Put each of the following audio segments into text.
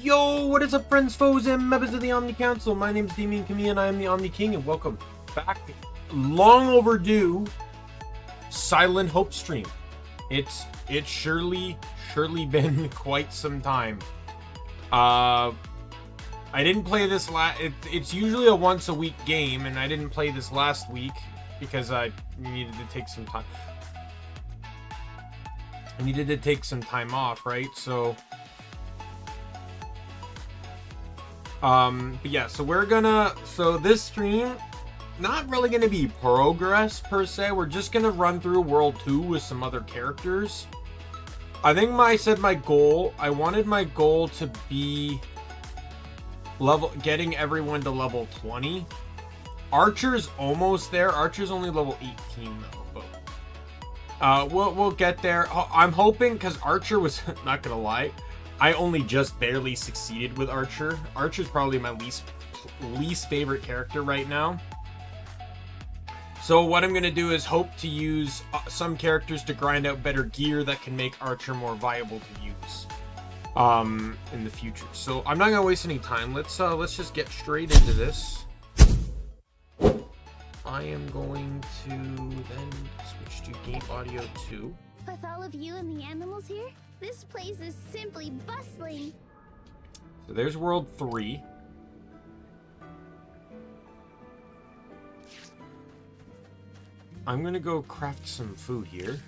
Yo, what is up, friends, foes, and members of the Omni Council? My name is Daimien Kamiya and I'm the Omni King, and welcome back. Long overdue Silent Hope stream. It's surely been quite some time. I didn't play this it's usually a once a week game, and I didn't play this last week because I needed to take some time. I needed to take some time off, right? So but yeah, so this stream, not really gonna be progress per se. We're just gonna run through World 2 with some other characters. I think I wanted my goal to be getting everyone to level 20. Archer's almost there. Archer's only level 18 though, but we'll get there. I'm hoping, because Archer was not gonna lie, I only just barely succeeded with Archer. Archer's probably my least favorite character right now. So what I'm going to do is hope to use some characters to grind out better gear that can make Archer more viable to use in the future. So I'm not going to waste any time. Let's just get straight into this. I am going to then switch to game audio 2. With all of you and the animals here, this place is simply bustling. So there's World 3. I'm gonna go craft some food here.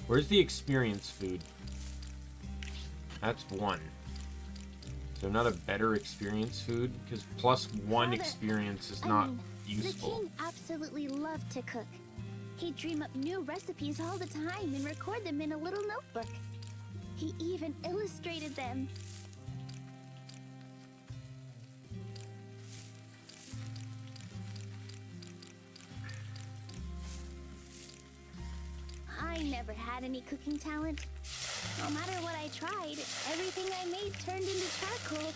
Where's the experience food? That's 1. So not a better experience food? Because +1 experience is not useful. The king absolutely loved to cook. He'd dream up new recipes all the time and record them in a little notebook. He even illustrated them. I never had any cooking talent. No matter what I tried, everything I made turned into charcoal.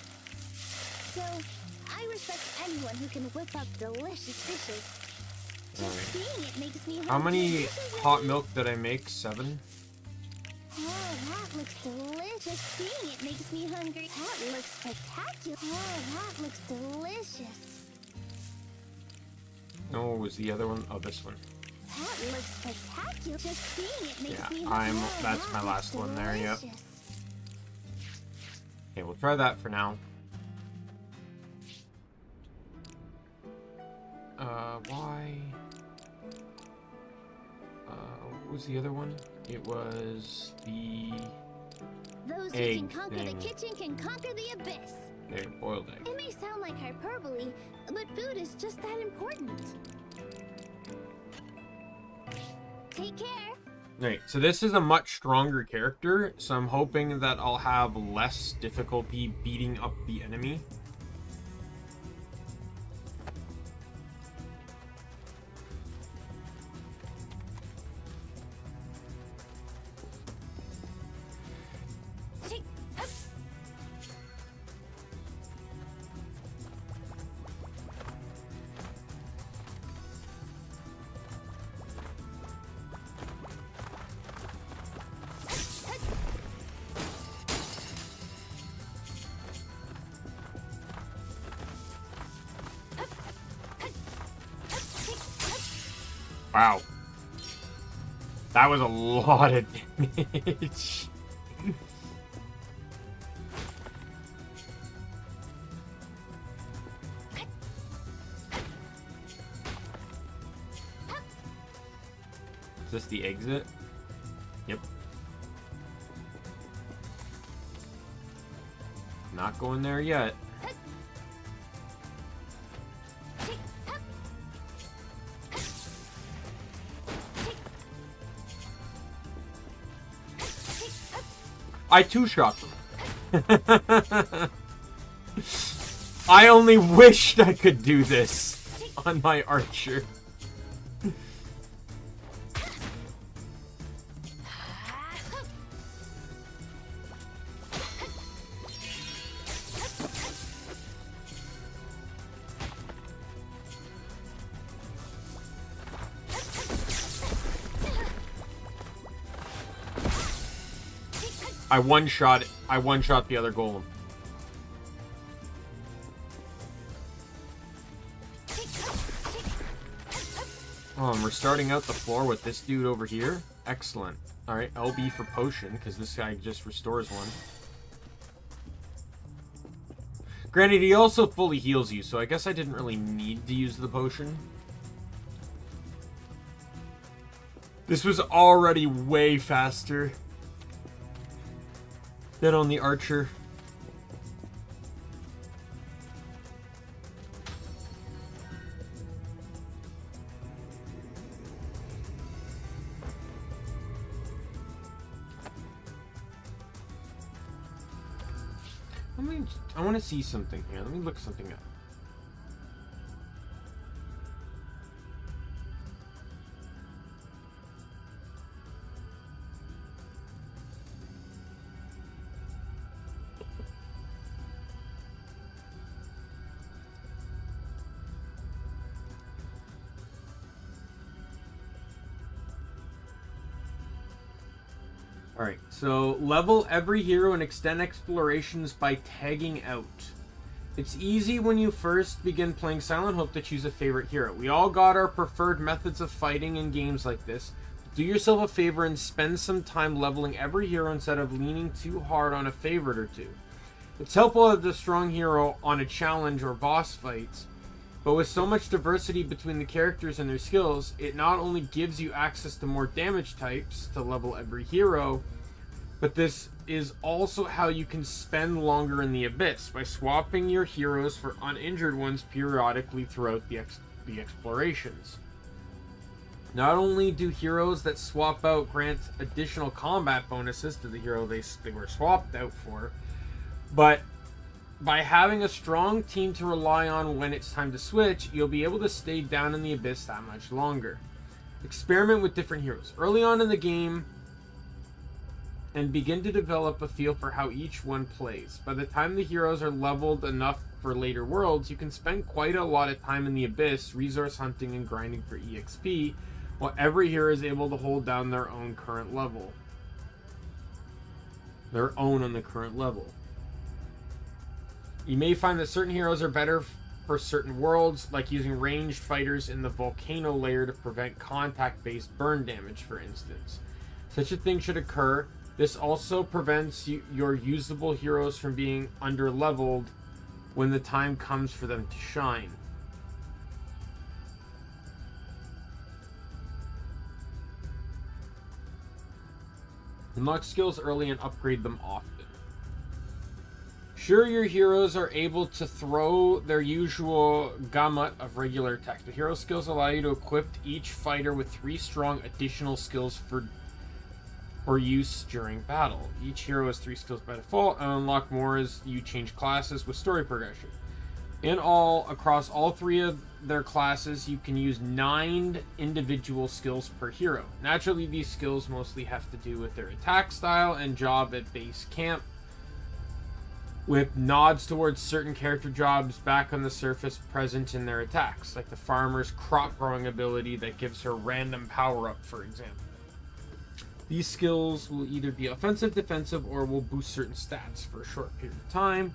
So, I respect anyone who can whip up delicious dishes. Just seeing it makes me hungry. How many hot milk did I make? 7? Oh, that looks delicious. Seeing it makes me hungry. That looks spectacular. Oh, that looks delicious. No, what was the other one? Oh, this one. That looks spectacular. Just seeing it makes me hungry. That's my last one there, yep. Okay, we'll try that for now. Why? What was the other one? It was the Those who can conquer the kitchen can conquer the abyss. There, boiled egg. It may sound like hyperbole, but food is just that important. Take care. Right, so this is a much stronger character, so I'm hoping that I'll have less difficulty beating up the enemy. Wow. That was a lot of damage. Is this the exit? Yep. Not going there yet. I two-shot them. I only wished I could do this on my Archer. I one-shot the other golem. Oh, and we're starting out the floor with this dude over here. Excellent. Alright, LB for potion, because this guy just restores one. Granted, he also fully heals you, so I guess I didn't really need to use the potion. This was already way faster than on the archer. I want to see something here. Let me look something up. Alright, so level every hero and extend explorations by tagging out. It's easy when you first begin playing Silent Hope to choose a favorite hero. We all got our preferred methods of fighting in games like this. Do yourself a favor and spend some time leveling every hero instead of leaning too hard on a favorite or two. It's helpful to have a strong hero on a challenge or boss fights, but with so much diversity between the characters and their skills, it not only gives you access to more damage types to level every hero, but this is also how you can spend longer in the Abyss, by swapping your heroes for uninjured ones periodically throughout the explorations. Not only do heroes that swap out grant additional combat bonuses to the hero they were swapped out for, but by having a strong team to rely on when it's time to switch, you'll be able to stay down in the Abyss that much longer. Experiment with different heroes early on in the game and begin to develop a feel for how each one plays. By the time the heroes are leveled enough for later worlds, you can spend quite a lot of time in the Abyss, resource hunting and grinding for EXP, while every hero is able to hold down their own current level. Their own on the current level. You may find that certain heroes are better for certain worlds, like using ranged fighters in the volcano layer to prevent contact-based burn damage, for instance. Such a thing should occur. This also prevents your usable heroes from being under-leveled when the time comes for them to shine. Unlock skills early and upgrade them often. Sure, your heroes are able to throw their usual gamut of regular attacks. The hero skills allow you to equip each fighter with 3 strong additional skills for use during battle. Each hero has 3 skills by default, and unlock more as you change classes with story progression. In all, across all 3 of their classes, you can use 9 individual skills per hero. Naturally, these skills mostly have to do with their attack style and job at base camp, with nods towards certain character jobs back on the surface present in their attacks, like the farmer's crop growing ability that gives her random power-up, for example. These skills will either be offensive, defensive, or will boost certain stats for a short period of time.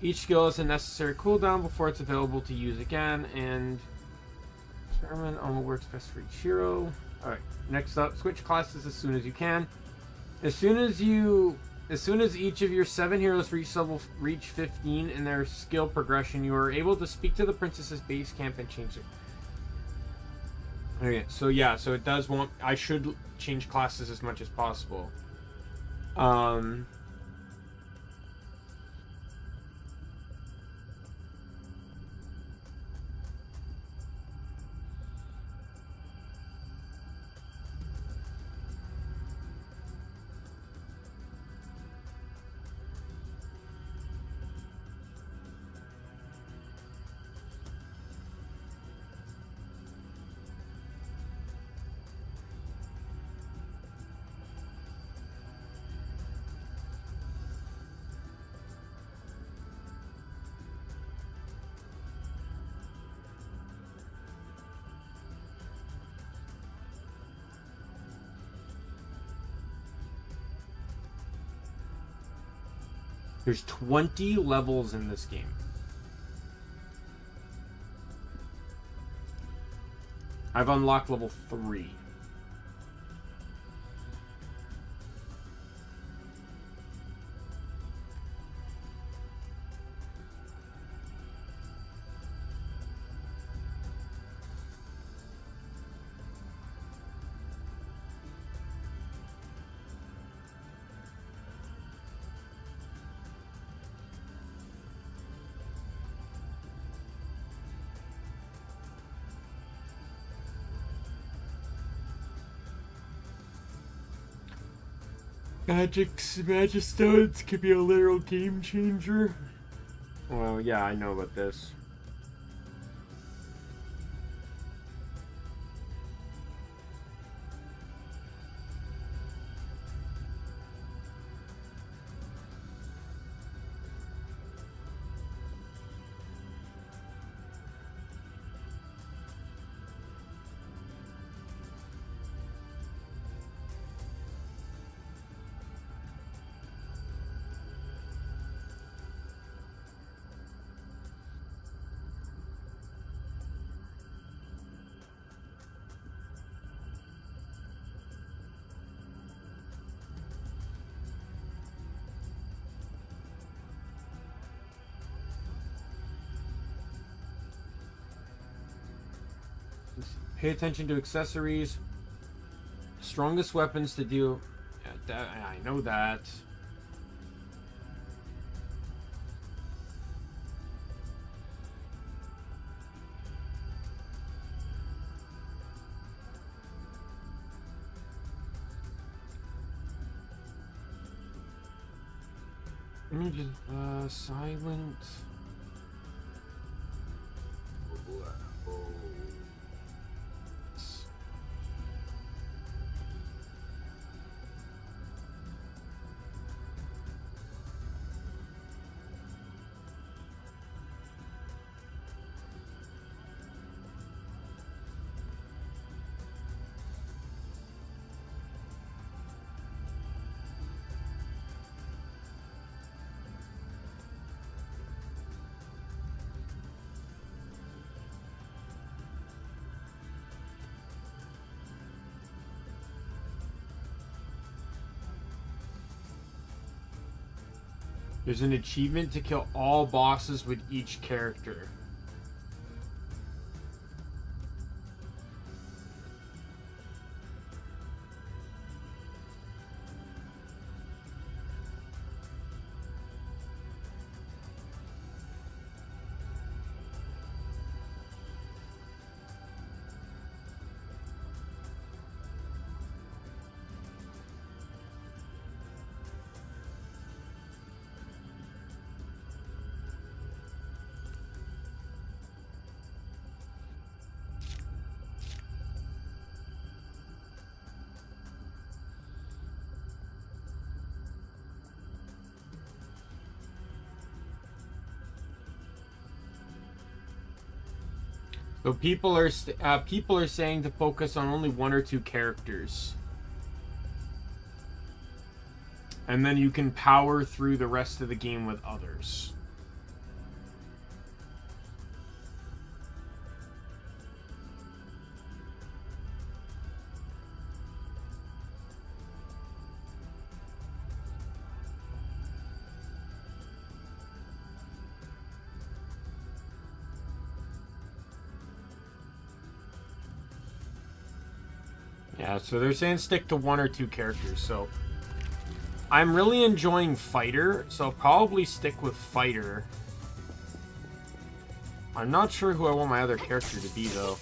Each skill has a necessary cooldown before it's available to use again, and experiment on what works best for each hero. Alright, next up, switch classes as soon as you can. As soon as each of your 7 heroes reach 15 in their skill progression, you are able to speak to the princess's base camp and change it. Okay, so yeah, so it does want... I should change classes as much as possible. There's 20 levels in this game. I've unlocked level 3. Magic stones could be a literal game changer. Well, yeah, I know about this. Pay attention to accessories. Strongest weapons to deal. Yeah, I know that. Let me just silent. There's an achievement to kill all bosses with each character. So people are saying to focus on only 1 or 2 characters, and then you can power through the rest of the game with others. Yeah, so they're saying stick to 1 or 2 characters, so I'm really enjoying Fighter, so I'll probably stick with Fighter. I'm not sure who I want my other character to be, though.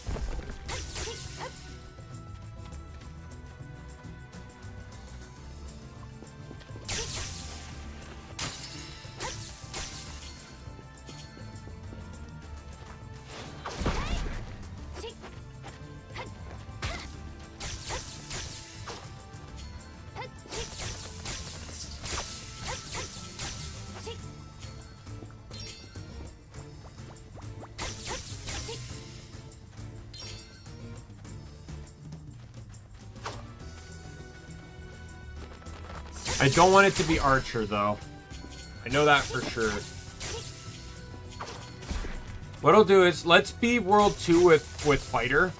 I don't want it to be Archer, though. I know that for sure. What I'll do is, let's be World 2 with Fighter.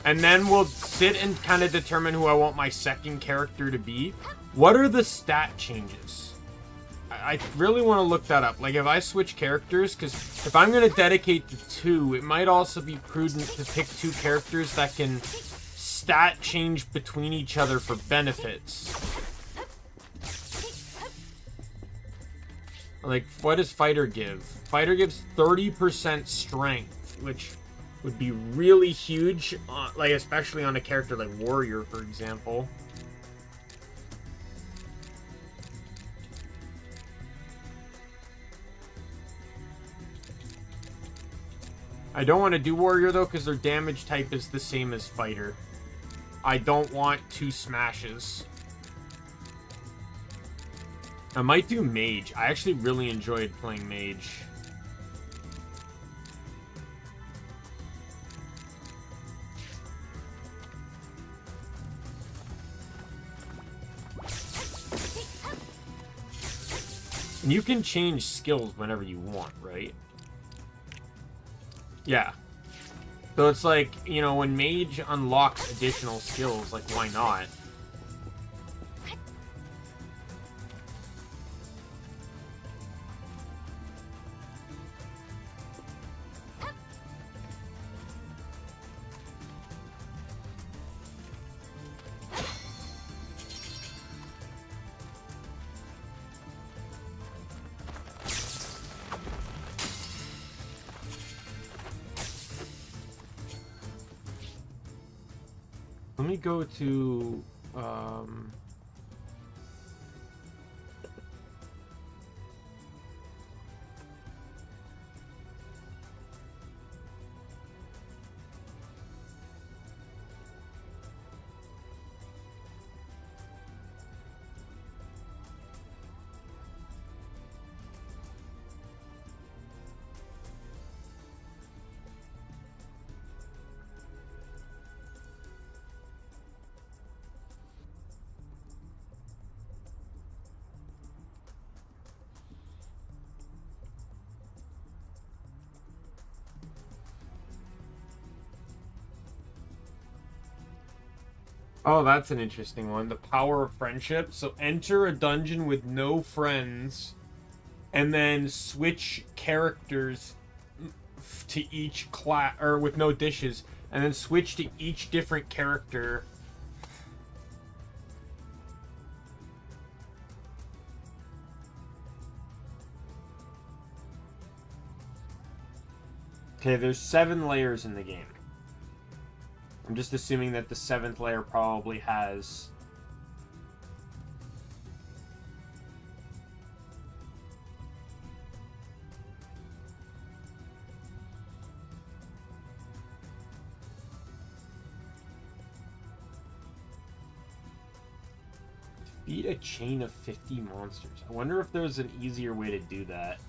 And then we'll sit and kind of determine who I want my second character to be. What are the stat changes? I really want to look that up. Like, if I switch characters, because if I'm going to dedicate to 2, it might also be prudent to pick 2 characters that can stat change between each other for benefits. Like, what does Fighter give? Fighter gives 30% strength, which would be really huge, like, especially on a character like Warrior, for example. I don't want to do Warrior, though, because their damage type is the same as Fighter. I don't want 2 smashes. I might do Mage. I actually really enjoyed playing Mage. And you can change skills whenever you want, right? Yeah. So it's like, you know, when Mage unlocks additional skills, like, why not? Let me go to, oh, that's an interesting one. The power of friendship. So enter a dungeon with no friends, and then switch characters to each class, or with no dishes, and then switch to each different character. Okay, there's 7 layers in the game. I'm just assuming that the 7th layer probably has... Defeat a chain of 50 monsters. I wonder if there's an easier way to do that.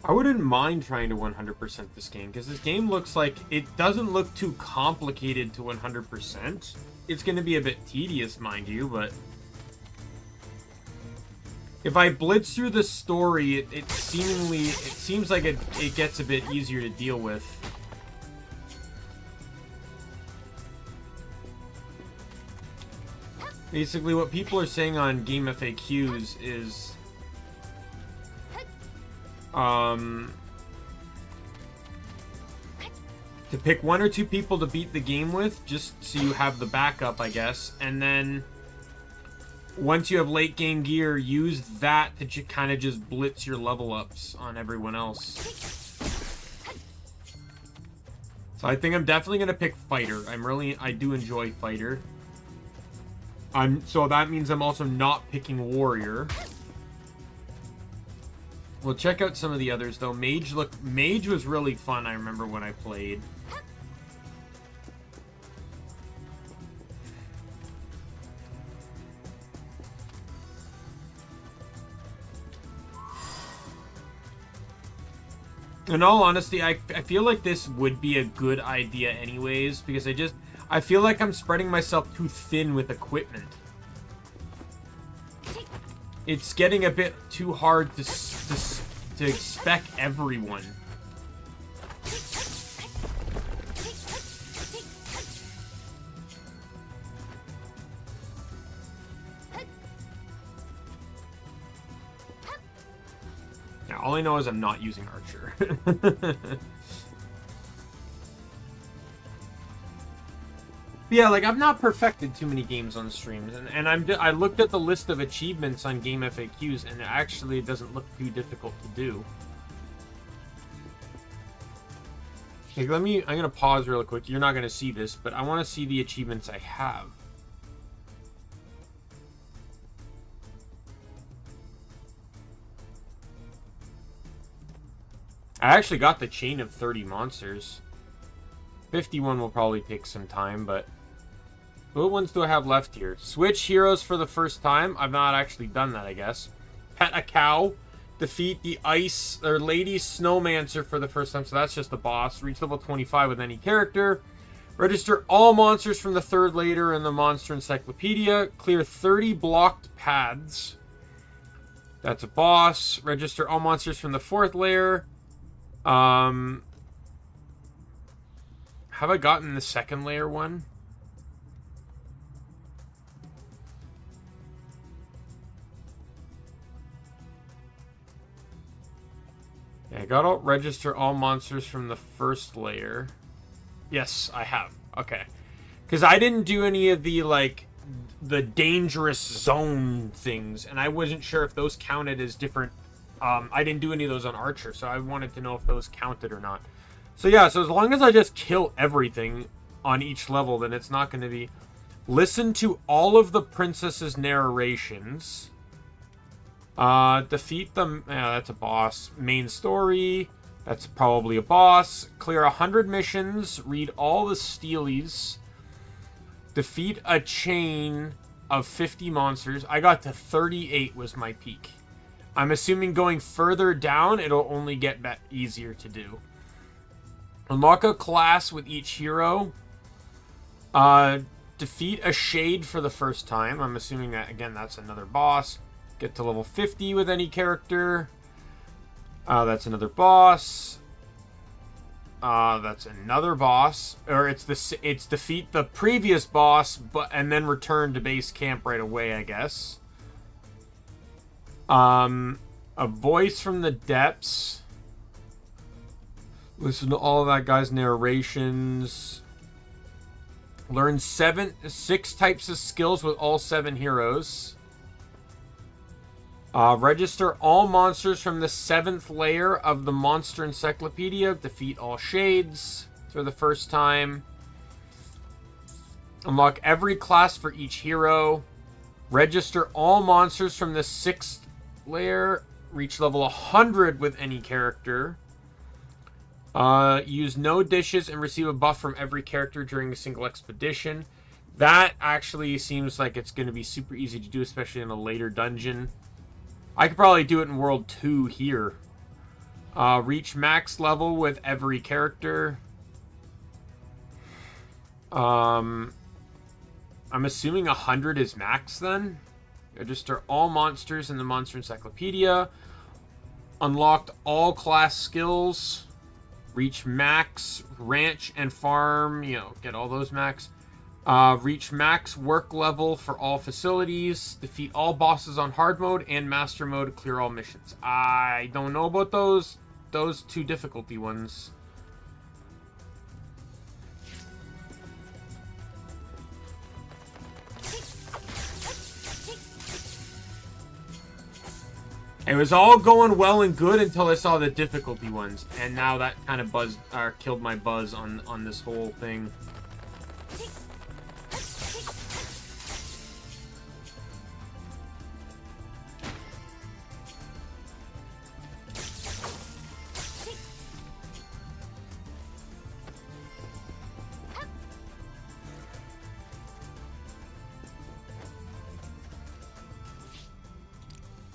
I wouldn't mind trying to 100% this game, because this game looks like it doesn't look too complicated to 100%. It's going to be a bit tedious, mind you, but if I blitz through the story, it seems like it gets a bit easier to deal with. Basically, what people are saying on Game FAQs is to pick 1 or 2 people to beat the game with, just so you have the backup, I guess, and then once you have late game gear, use that to kind of just blitz your level ups on everyone else. So I think I'm definitely gonna pick Fighter. I do enjoy Fighter. So that means I'm also not picking Warrior. We'll check out some of the others, though. Mage was really fun, I remember when I played. In all honesty, I feel like this would be a good idea anyways, because I feel like I'm spreading myself too thin with equipment. It's getting a bit too hard to spec everyone. Yeah, all I know is I'm not using Archer. Yeah, like, I've not perfected too many games on streams, and I looked at the list of achievements on Game FAQs, and actually it doesn't look too difficult to do. Okay, I'm gonna pause real quick. You're not gonna see this, but I want to see the achievements I have. I actually got the chain of 30 monsters. 51 will probably take some time, but... What ones do I have left here? Switch heroes for the first time. I've not actually done that, I guess. Pet a cow. Defeat the ice or lady snowmancer for the first time. So that's just the boss. Reach level 25 with any character. Register all monsters from the third layer in the monster encyclopedia. Clear 30 blocked paths. That's a boss. Register all monsters from the fourth layer. Have I gotten the second layer one? Yeah, I gotta register all monsters from the first layer. Yes, I have. Okay. Because I didn't do any of the, like, the dangerous zone things, and I wasn't sure if those counted as different. I didn't do any of those on Archer, so I wanted to know if those counted or not. So yeah, so as long as I just kill everything on each level, then it's not going to be... Listen to all of the princess's narrations. Defeat them. Yeah, that's a boss. Main story. That's probably a boss. Clear 100 missions. Read all the steelies. Defeat a chain of 50 monsters. I got to 38 was my peak. I'm assuming going further down, it'll only get easier to do. Unlock a class with each hero. Defeat a shade for the first time. I'm assuming that, again, that's another boss. Get to level 50 with any character. That's another boss. That's another boss. Or it's defeat the previous boss, and then return to base camp right away, I guess. A voice from the depths. Listen to all of that guy's narrations. Learn 6 types of skills with all 7 heroes. Register all monsters from the 7th layer of the monster encyclopedia. Defeat all shades for the first time. Unlock every class for each hero. Register all monsters from the 6th layer. Reach level 100 with any character. Use no dishes and receive a buff from every character during a single expedition. That actually seems like it's going to be super easy to do, especially in a later dungeon. I could probably do it in World 2 here. Reach max level with every character. I'm assuming 100 is max then. Register all monsters in the Monster Encyclopedia. Unlocked all class skills. Reach max ranch and farm. You know, get all those max. Reach max work level for all facilities. Defeat all bosses on hard mode and master mode. Clear all missions. I don't know about those 2 difficulty ones. It was all going well and good until I saw the difficulty ones, and now that kind of killed my buzz on this whole thing.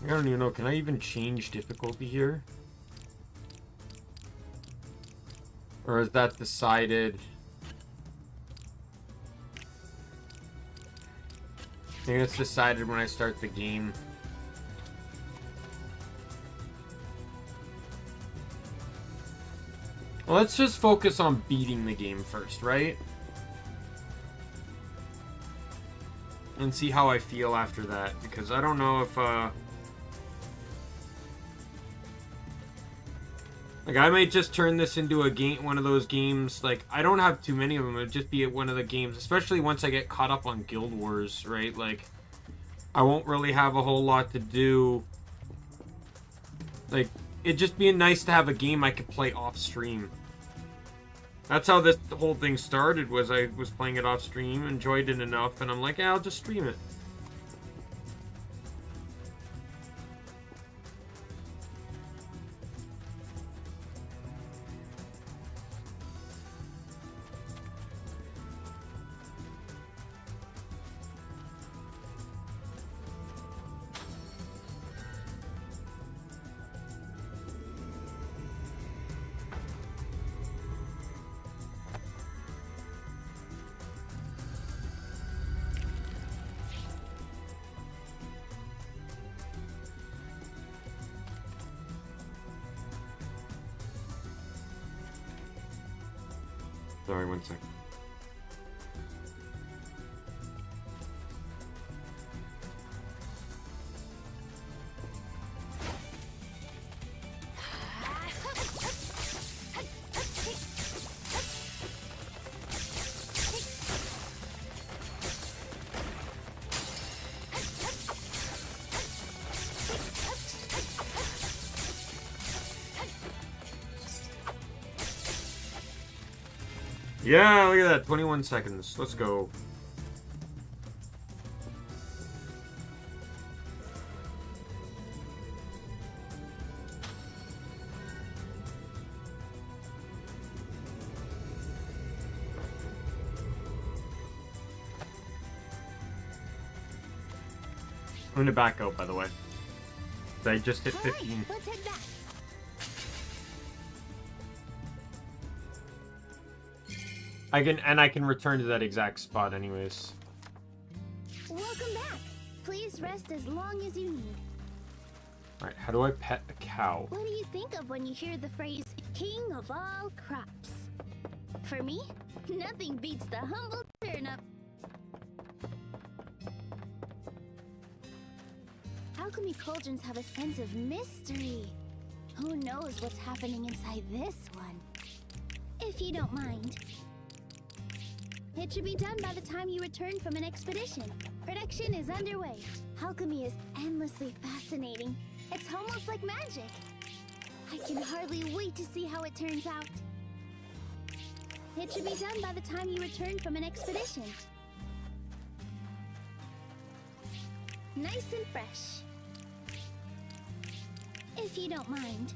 I don't even know, can I even change difficulty here? Or is that decided? think it's decided when I start the game. Well, let's just focus on beating the game first, right? And see how I feel after that, because I don't know if, like, I might just turn this into a game, one of those games, like, I don't have too many of them, it would just be one of the games, especially once I get caught up on Guild Wars, right? Like, I won't really have a whole lot to do. Like, it'd just be nice to have a game I could play off stream. That's how this whole thing started, was I was playing it off stream, enjoyed it enough, and I'm like, yeah, I'll just stream it. Sorry, one second. Yeah, look at that. 21 seconds. Let's go. I'm gonna back out, by the way. I just hit 15. Let's head back. I can return to that exact spot anyways. Welcome back. Please rest as long as you need. Alright, how do I pet a cow? What do you think of when you hear the phrase, king of all crops? For me, nothing beats the humble turnip. Alchemy cauldrons have a sense of mystery. Who knows what's happening inside this one? If you don't mind. It should be done by the time you return from an expedition. Production is underway. Alchemy is endlessly fascinating. It's almost like magic. I can hardly wait to see how it turns out. It should be done by the time you return from an expedition. Nice and fresh. If you don't mind.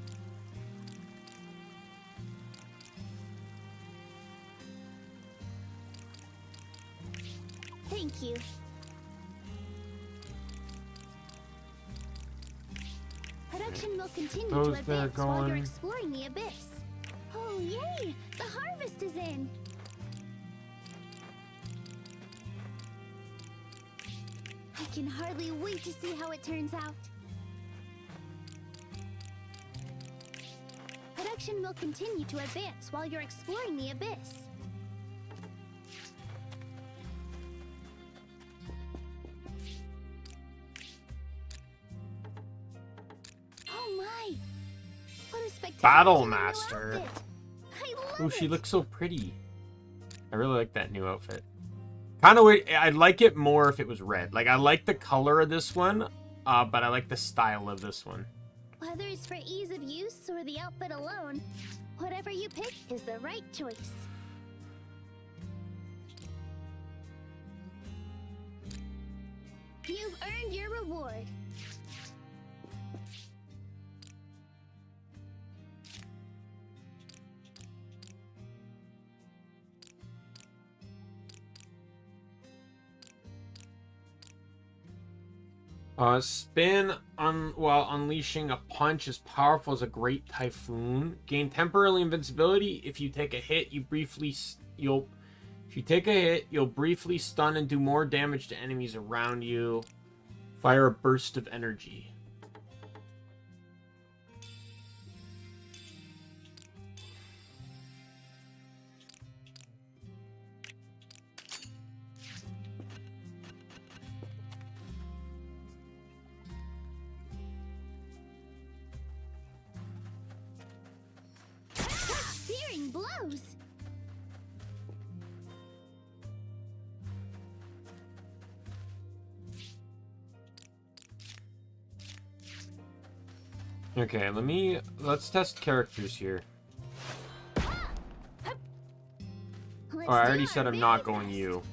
Thank you. Production will continue to advance while you're exploring the abyss. Oh, yay! The harvest is in! I can hardly wait to see how it turns out. Production will continue to advance while you're exploring the abyss. Battle Master. I Ooh, love she it. looks so pretty. I really like that new outfit. Kind of weird. I'd like it more if it was red. Like, I like the color of this one, but I like the style of this one. Whether it's for ease of use or the outfit alone, whatever you pick is the right choice. You've earned your reward. Spin while unleashing a punch as powerful as a great typhoon. Gain temporary invincibility. If you take a hit, you'll If you take a hit, you'll briefly stun and do more damage to enemies around you. Fire a burst of energy. Searing blows. Okay, let's test characters here. Oh, I already said I'm not going you.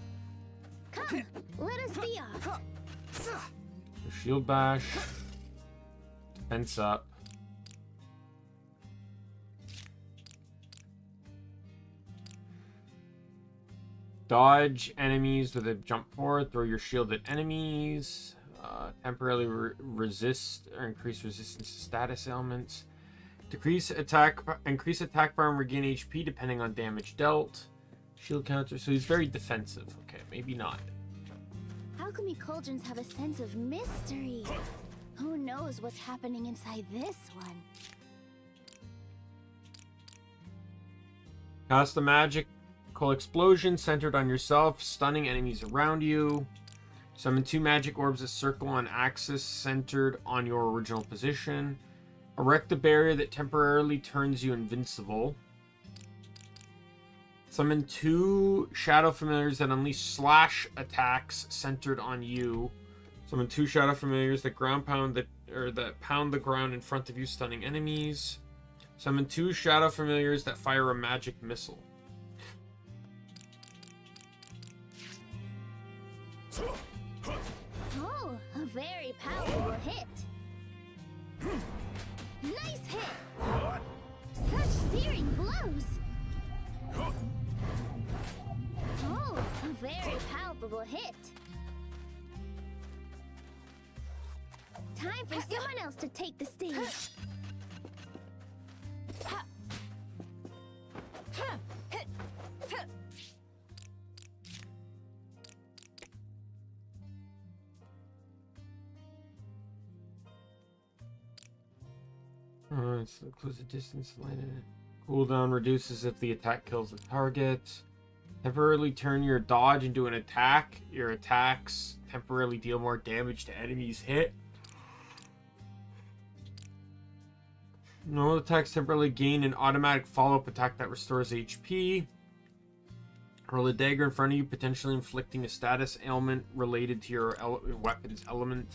Come, let us be off. Shield bash. Defense up. Dodge enemies with a jump forward. Throw your shield at enemies. Temporarily resist or increase resistance to status ailments. Increase attack bar and regain HP depending on damage dealt. Shield counter. So he's very defensive. Okay, maybe not. Alchemy cauldrons have a sense of mystery. Who knows what's happening inside this one? Cast a magical explosion centered on yourself, stunning enemies around you. Summon 2 magic orbs that circle on axis centered on your original position. Erect a barrier that temporarily turns you invincible. Summon 2 shadow familiars that unleash slash attacks centered on you. Summon 2 shadow familiars that that pound the ground in front of you, stunning enemies. Summon 2 shadow familiars that fire a magic missile. Oh, a very powerful hit. Nice hit. Such searing blows. Oh, a very palpable hit. Time for someone else to take the stage. So close the distance. Cooldown reduces if the attack kills the target. Temporarily turn your dodge into an attack. Your attacks temporarily deal more damage to enemies hit. No attacks temporarily gain an automatic follow-up attack that restores HP. Roll a dagger in front of you, potentially inflicting a status ailment related to your weapon's element.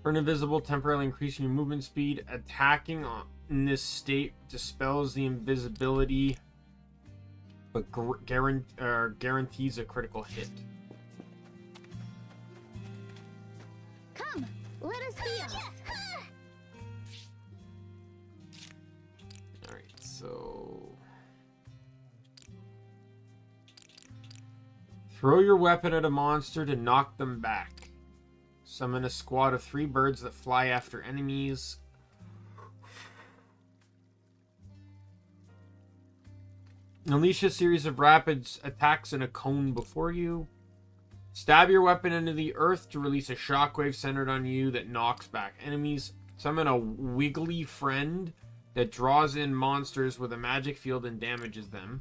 Burn invisible, temporarily increasing your movement speed. Attacking in this state dispels the invisibility, but guarantees a critical hit. Come, let us be off. Alright, so... Throw your weapon at a monster to knock them back. Summon a squad of 3 birds that fly after enemies. Unleash a series of rapid attacks in a cone before you. Stab your weapon into the earth to release a shockwave centered on you that knocks back enemies. Summon a wiggly friend that draws in monsters with a magic field and damages them.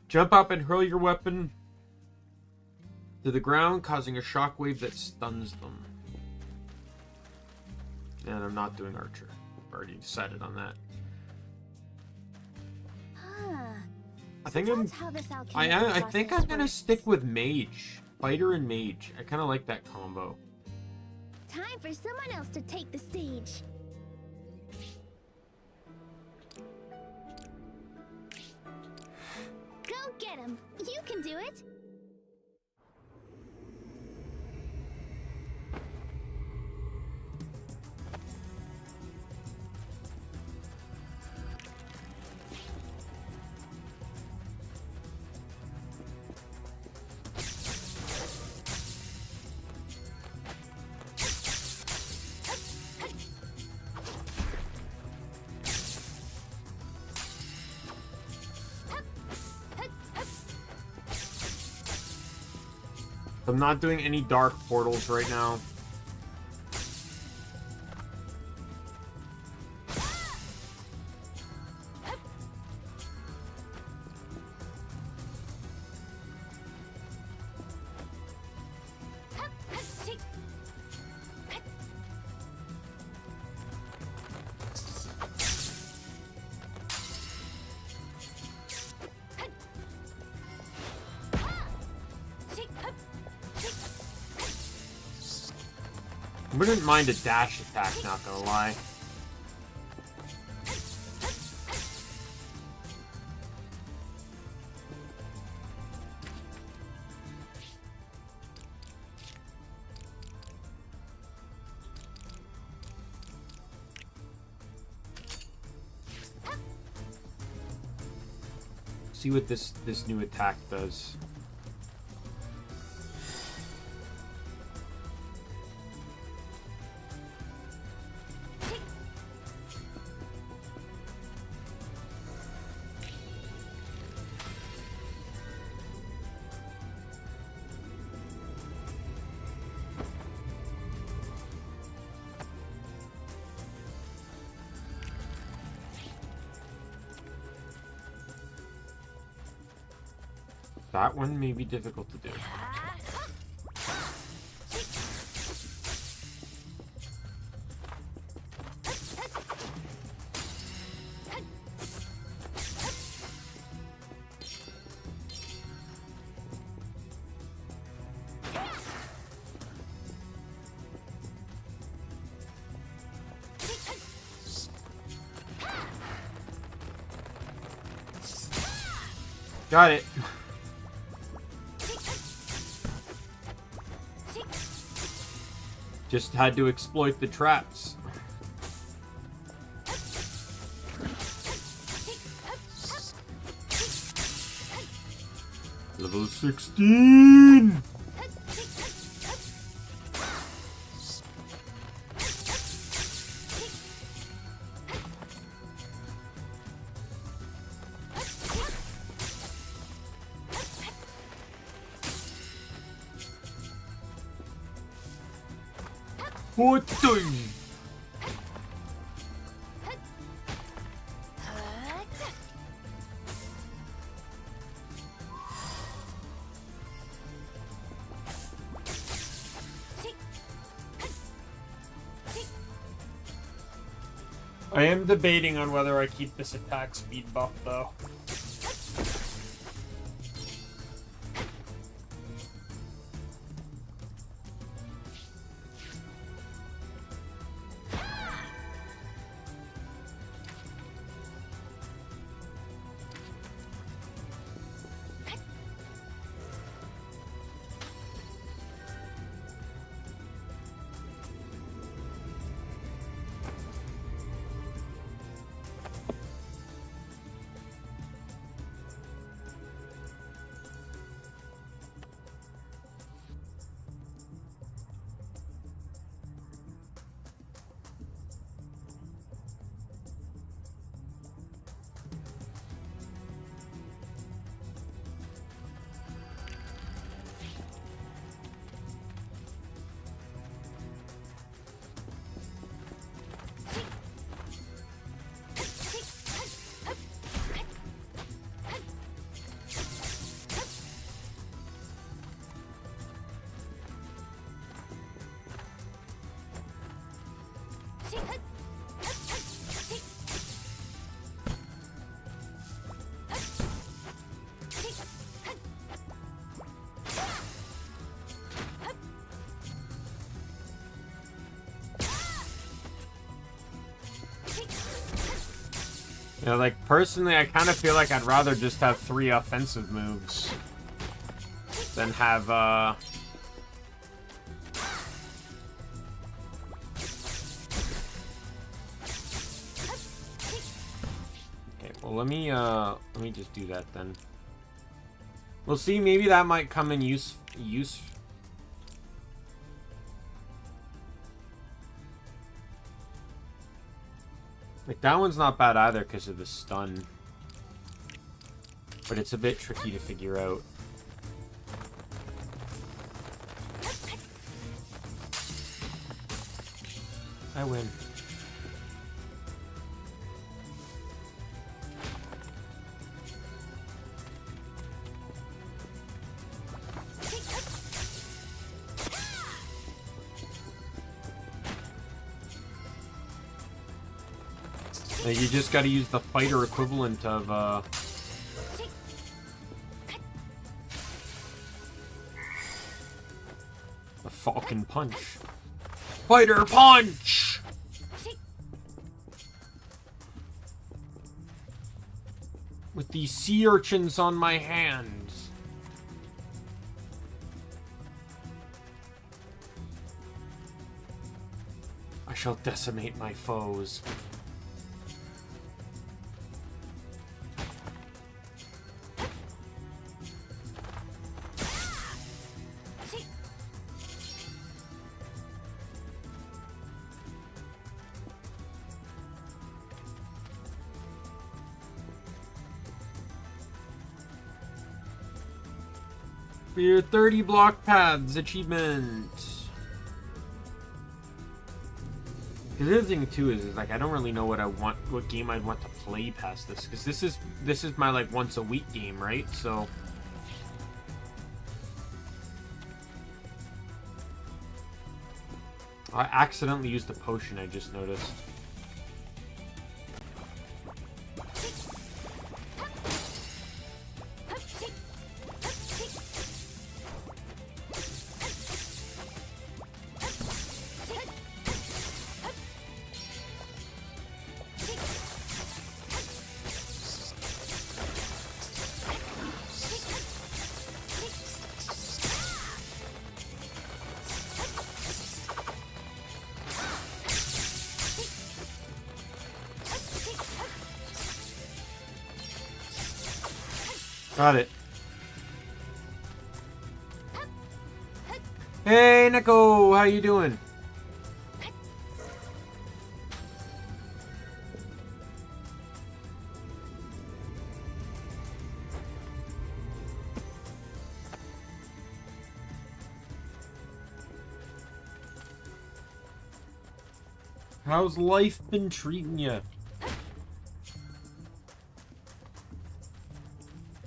Jump up and hurl your weapon to the ground, causing a shockwave that stuns them. And I'm not doing Archer. I've already decided on that. I think I think I'm gonna stick with Mage. Fighter and Mage. I kind of like that combo. Time for someone else to take the stage. Go get him. You can do it. I'm not doing any dark portals right now. I wouldn't mind a dash attack, not gonna lie. See what this new attack does. That one may be difficult to do. Got it. Just had to exploit the traps. Level 16! What the? I am debating on whether I keep this attack speed buff though. Yeah, like, personally, I kind of feel like I'd rather just have 3 offensive moves than have, Okay, well, let me just do that then. We'll see, maybe that might come in use. Like, that one's not bad either because of the stun. But it's a bit tricky to figure out. I win. You just gotta use the fighter equivalent of, the Falcon Punch. Fighter Punch! With these sea urchins on my hands. I shall decimate my foes. For your 30 block paths achievement. Because the other thing too is like I don't really know what game I'd want to play past this. Because this is my like once a week game, right? So I accidentally used the potion, I just noticed. Got it. Hey, Neko, how you doing? How's life been treating you?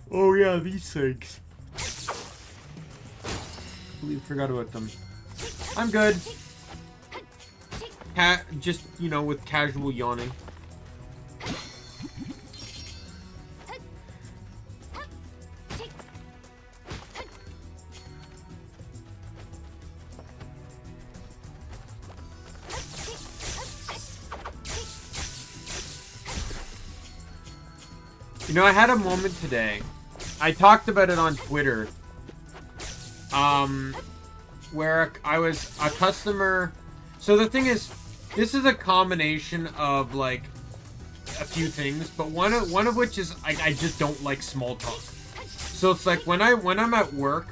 Oh yeah, these things. Completely forgot about them. I'm good. Just, you know, with casual yawning. You know, I had a moment today. I talked about it on Twitter. Where I was a customer. So the thing is, this is a combination of like a few things, but one of which is I just don't like small talk. So it's like when I'm at work,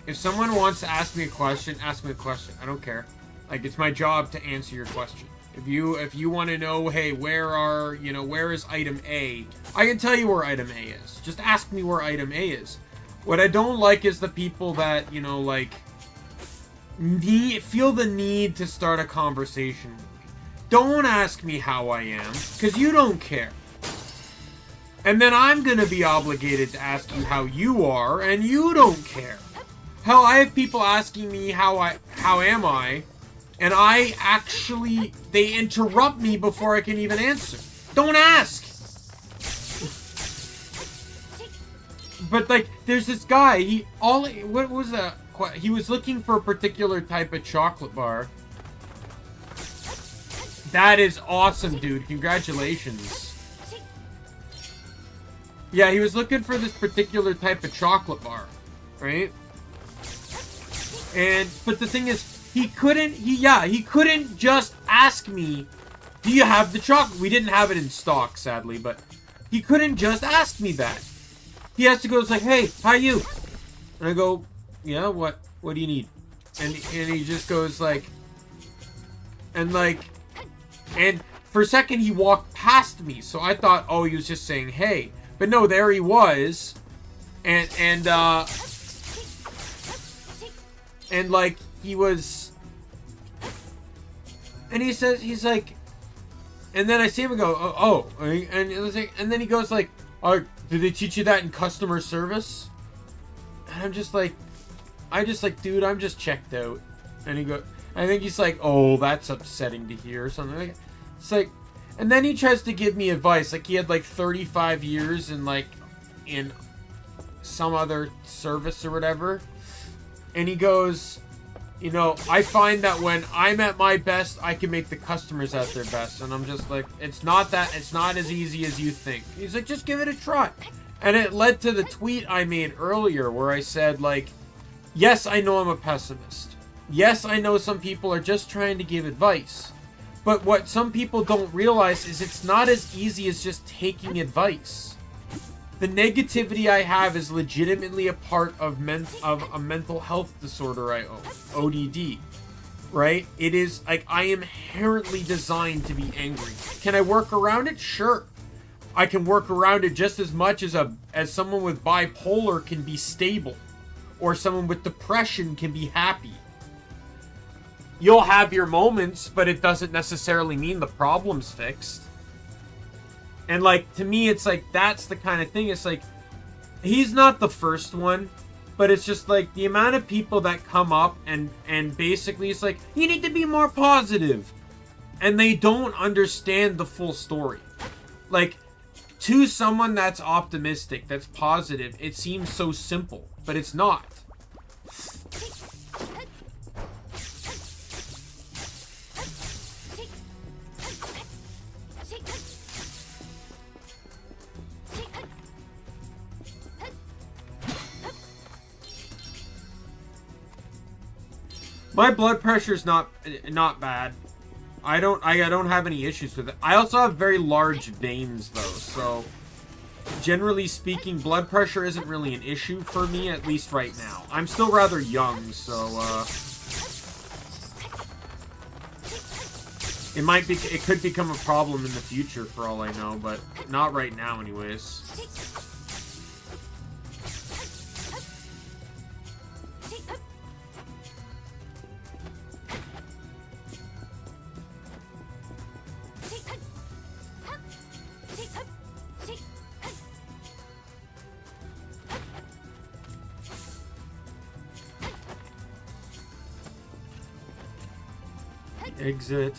if someone wants to ask me a question, ask me a question. I don't care. Like it's my job to answer your question. If you want to know, hey, where is item A? I can tell you where item A is. Just ask me where item A is. What I don't like is the people that, you know, like, feel the need to start a conversation with me. Don't ask me how I am, because you don't care. And then I'm going to be obligated to ask you how you are, and you don't care. Hell, I have people asking me how am I, and they interrupt me before I can even answer. Don't ask! But, like, there's this guy, he was looking for a particular type of chocolate bar. That is awesome, dude. Congratulations. Yeah, he was looking for this particular type of chocolate bar, right? But the thing is, he couldn't just ask me, do you have the chocolate? We didn't have it in stock, sadly, but he couldn't just ask me that. He has to go, it's like, hey, how are you? And I go, yeah, what do you need? And he just goes like, and for a second he walked past me, so I thought, oh, he was just saying hey. But no, there he was. And like he was And he says, he's like, and then I see him go, oh, and it was like, and then he goes like, oh, did they teach you that in customer service? And I'm just like, dude, I'm just checked out. And he goes, I think he's like, oh, that's upsetting to hear or something like. It's like, and then he tries to give me advice, like he had like 35 years in like in some other service or whatever, and he goes, you know, I find that when I'm at my best, I can make the customers at their best. And I'm just like, it's not as easy as you think. He's like, just give it a try. And it led to the tweet I made earlier where I said, like, yes, I know I'm a pessimist. Yes, I know some people are just trying to give advice. But what some people don't realize is it's not as easy as just taking advice. The negativity I have is legitimately a part of a mental health disorder I own, ODD, right? It is like I am inherently designed to be angry. Can I work around it? Sure. I can work around it just as much as someone with bipolar can be stable, or someone with depression can be happy. You'll have your moments, but it doesn't necessarily mean the problem's fixed. And, like, to me, it's like, that's the kind of thing. It's like, he's not the first one, but it's just like the amount of people that come up and basically it's like, you need to be more positive. And they don't understand the full story. Like, to someone that's optimistic, that's positive, it seems so simple, but it's not. My blood pressure's not bad. I don't have any issues with it. I also have very large veins though, so generally speaking, blood pressure isn't really an issue for me, at least right now. I'm still rather young, so it could become a problem in the future for all I know, but not right now anyways. Exit.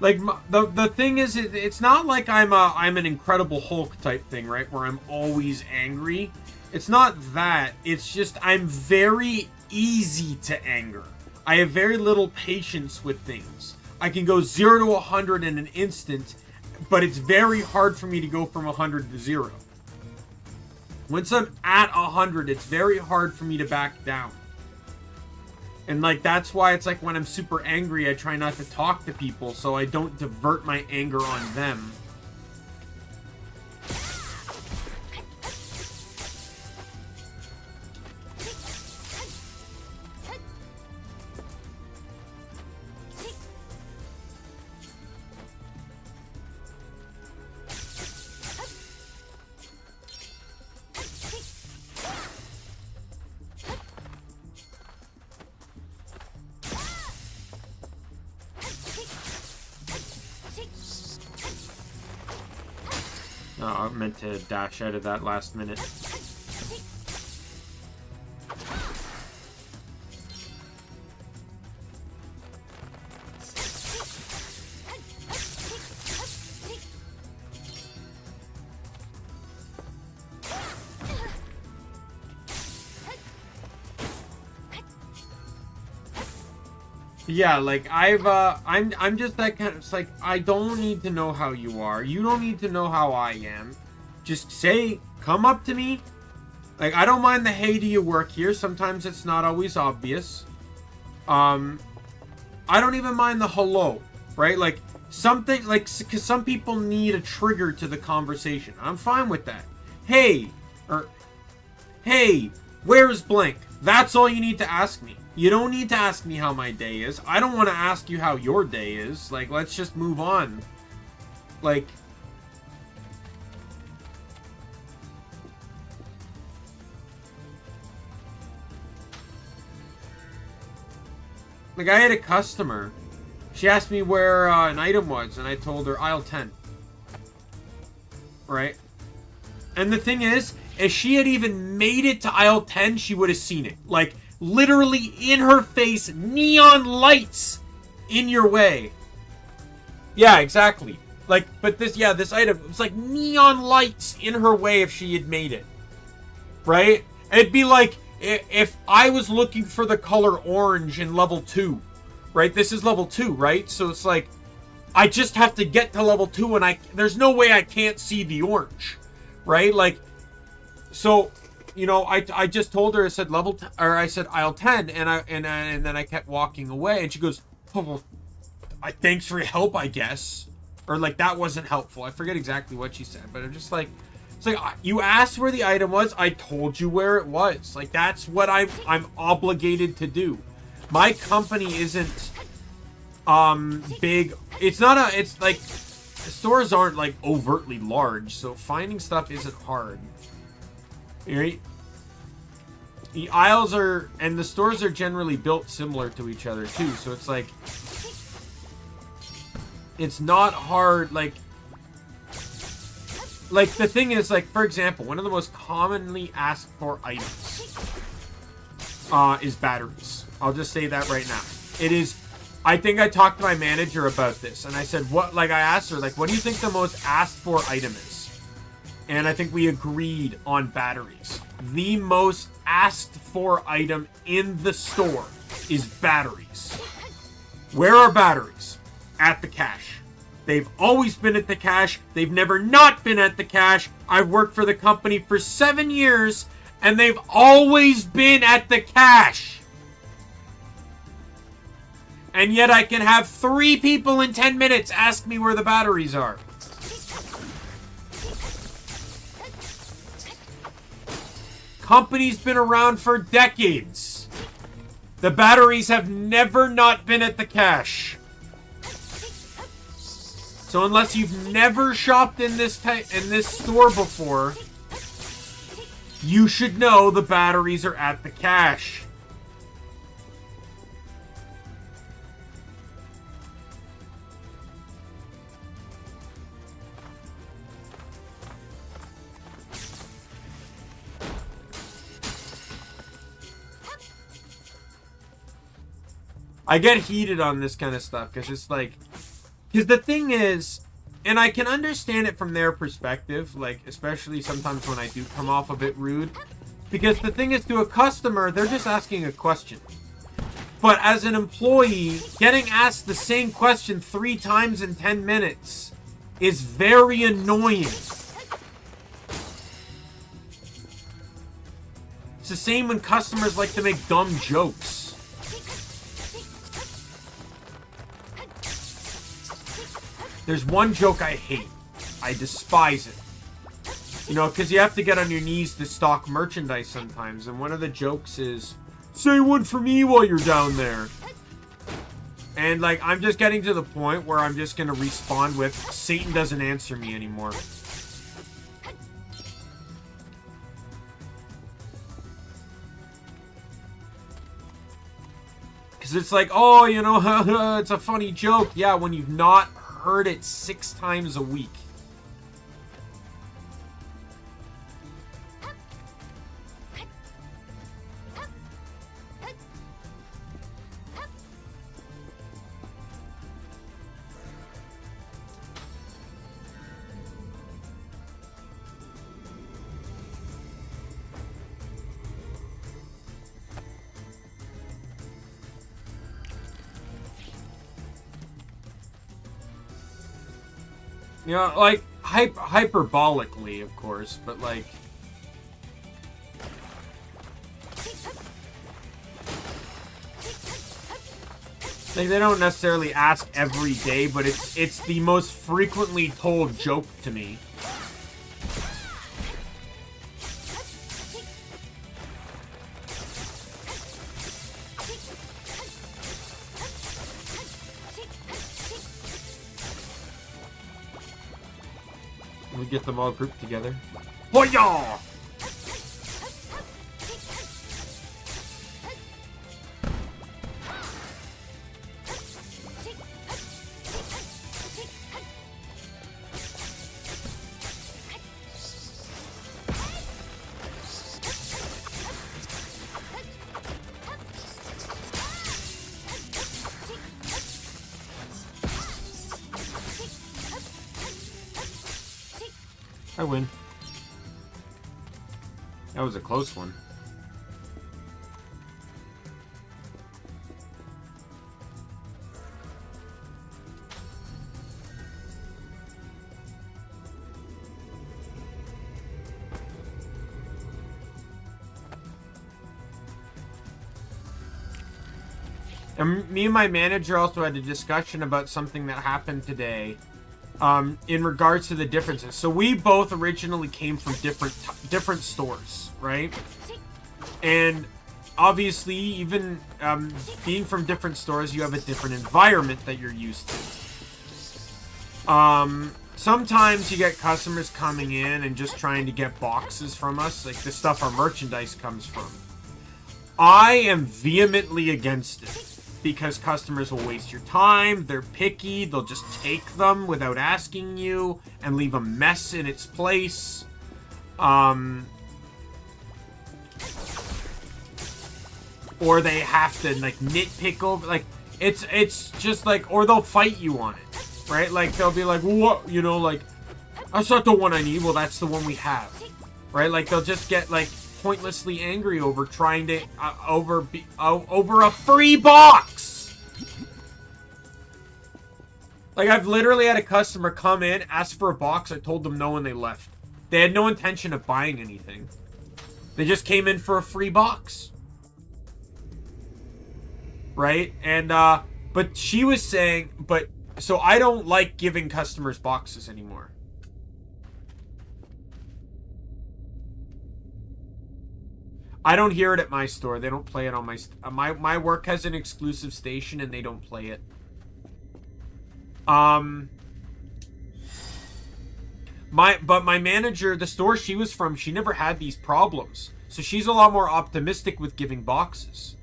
Like, the thing is, it's not like I'm an Incredible Hulk type thing, right? Where I'm always angry. It's not that. It's just I'm very easy to anger. I have very little patience with things. I can go 0 to 100 in an instant, but it's very hard for me to go from 100 to 0. Once I'm at 100, it's very hard for me to back down. And, like, that's why it's like when I'm super angry, I try not to talk to people so I don't divert my anger on them. Oh, I meant to dash out of that last minute. Yeah, like I'm just that kind of, it's like I don't need to know how you are. You don't need to know how I am. Just say, come up to me. Like, I don't mind the hey, do you work here? Sometimes it's not always obvious. I don't even mind the hello, right? Like something like, cuz some people need a trigger to the conversation. I'm fine with that. Hey, or hey, where's blank? That's all you need to ask me. You don't need to ask me how my day is. I don't want to ask you how your day is. Like, let's just move on. Like, Like, I had a customer. She asked me where an item was, and I told her aisle 10. Right? And the thing is, if she had even made it to aisle 10, she would have seen it. Like, literally in her face, neon lights in your way. Yeah, exactly. Like, but this item, it's like neon lights in her way if she had made it. Right? It'd be like if I was looking for the color orange in level 2. Right? This is level 2, right? So it's like, I just have to get to level 2 and there's no way I can't see the orange. Right? Like, so, you know, I just told her, I said I said aisle 10, and then I kept walking away, and she goes, oh, well, thanks for your help, I guess. Or, like, that wasn't helpful. I forget exactly what she said, but I'm just like, it's like, you asked where the item was, I told you where it was. Like, that's what I'm obligated to do. My company isn't, big. It's like, stores aren't, like, overtly large, so finding stuff isn't hard. Right? The aisles and the stores are generally built similar to each other, too, so it's like, it's not hard, like, the thing is, like, for example, one of the most commonly asked for items, is batteries. I'll just say that right now. It is, I think I talked to my manager about this, and I said, I asked her, like, what do you think the most asked for item is? And I think we agreed on batteries. The most asked for item in the store is batteries. Where are batteries? At the cash. They've always been at the cash. They've never not been at the cash. I've worked for the company for 7 years, and they've always been at the cash. And yet I can have 3 people in 10 minutes ask me where the batteries are. Company's been around for decades. The batteries have never not been at the cash. So unless you've never shopped in this store before, you should know the batteries are at the cash. I get heated on this kind of stuff because it's like, because the thing is, and I can understand it from their perspective, like, especially sometimes when I do come off a bit rude, because the thing is, to a customer, they're just asking a question. But as an employee, getting asked the same question 3 times in 10 minutes is very annoying. It's the same when customers like to make dumb jokes. There's one joke I hate. I despise it. You know, because you have to get on your knees to stock merchandise sometimes. And one of the jokes is, say one for me while you're down there. And, like, I'm just getting to the point where I'm just going to respond with, Satan doesn't answer me anymore. Because it's like, oh, you know, it's a funny joke. Yeah, when you've not heard it 6 times a week. You know, like, hyperbolically, of course, but, like... Like, they don't necessarily ask every day, but it's the most frequently told joke to me. We get them all grouped together. Hoya! I win. That was a close one. And me and my manager also had a discussion about something that happened today, in regards to the differences. So we both originally came from different stores, right? And obviously, even being from different stores, you have a different environment that you're used to. Sometimes you get customers coming in and just trying to get boxes from us, like the stuff our merchandise comes from. I am vehemently against it. Because customers will waste your time, they're picky, they'll just take them without asking you, and leave a mess in its place. Or they have to, like, nitpick over, like, it's just, like, or they'll fight you on it, right? Like, they'll be like, what, you know, like, that's not the one I need, well, that's the one we have, right? Like, they'll just get, like, pointlessly angry over trying to over a free box. Like, I've literally had a customer come in, ask for a box. I told them no, and they left. They had no intention of buying anything. They just came in for a free box, right? And but she was saying, but so I don't like giving customers boxes anymore. I don't hear it at my store. They don't play it on my work has an exclusive station and they don't play it. But my manager, the store she was from, she never had these problems. So she's a lot more optimistic with giving boxes.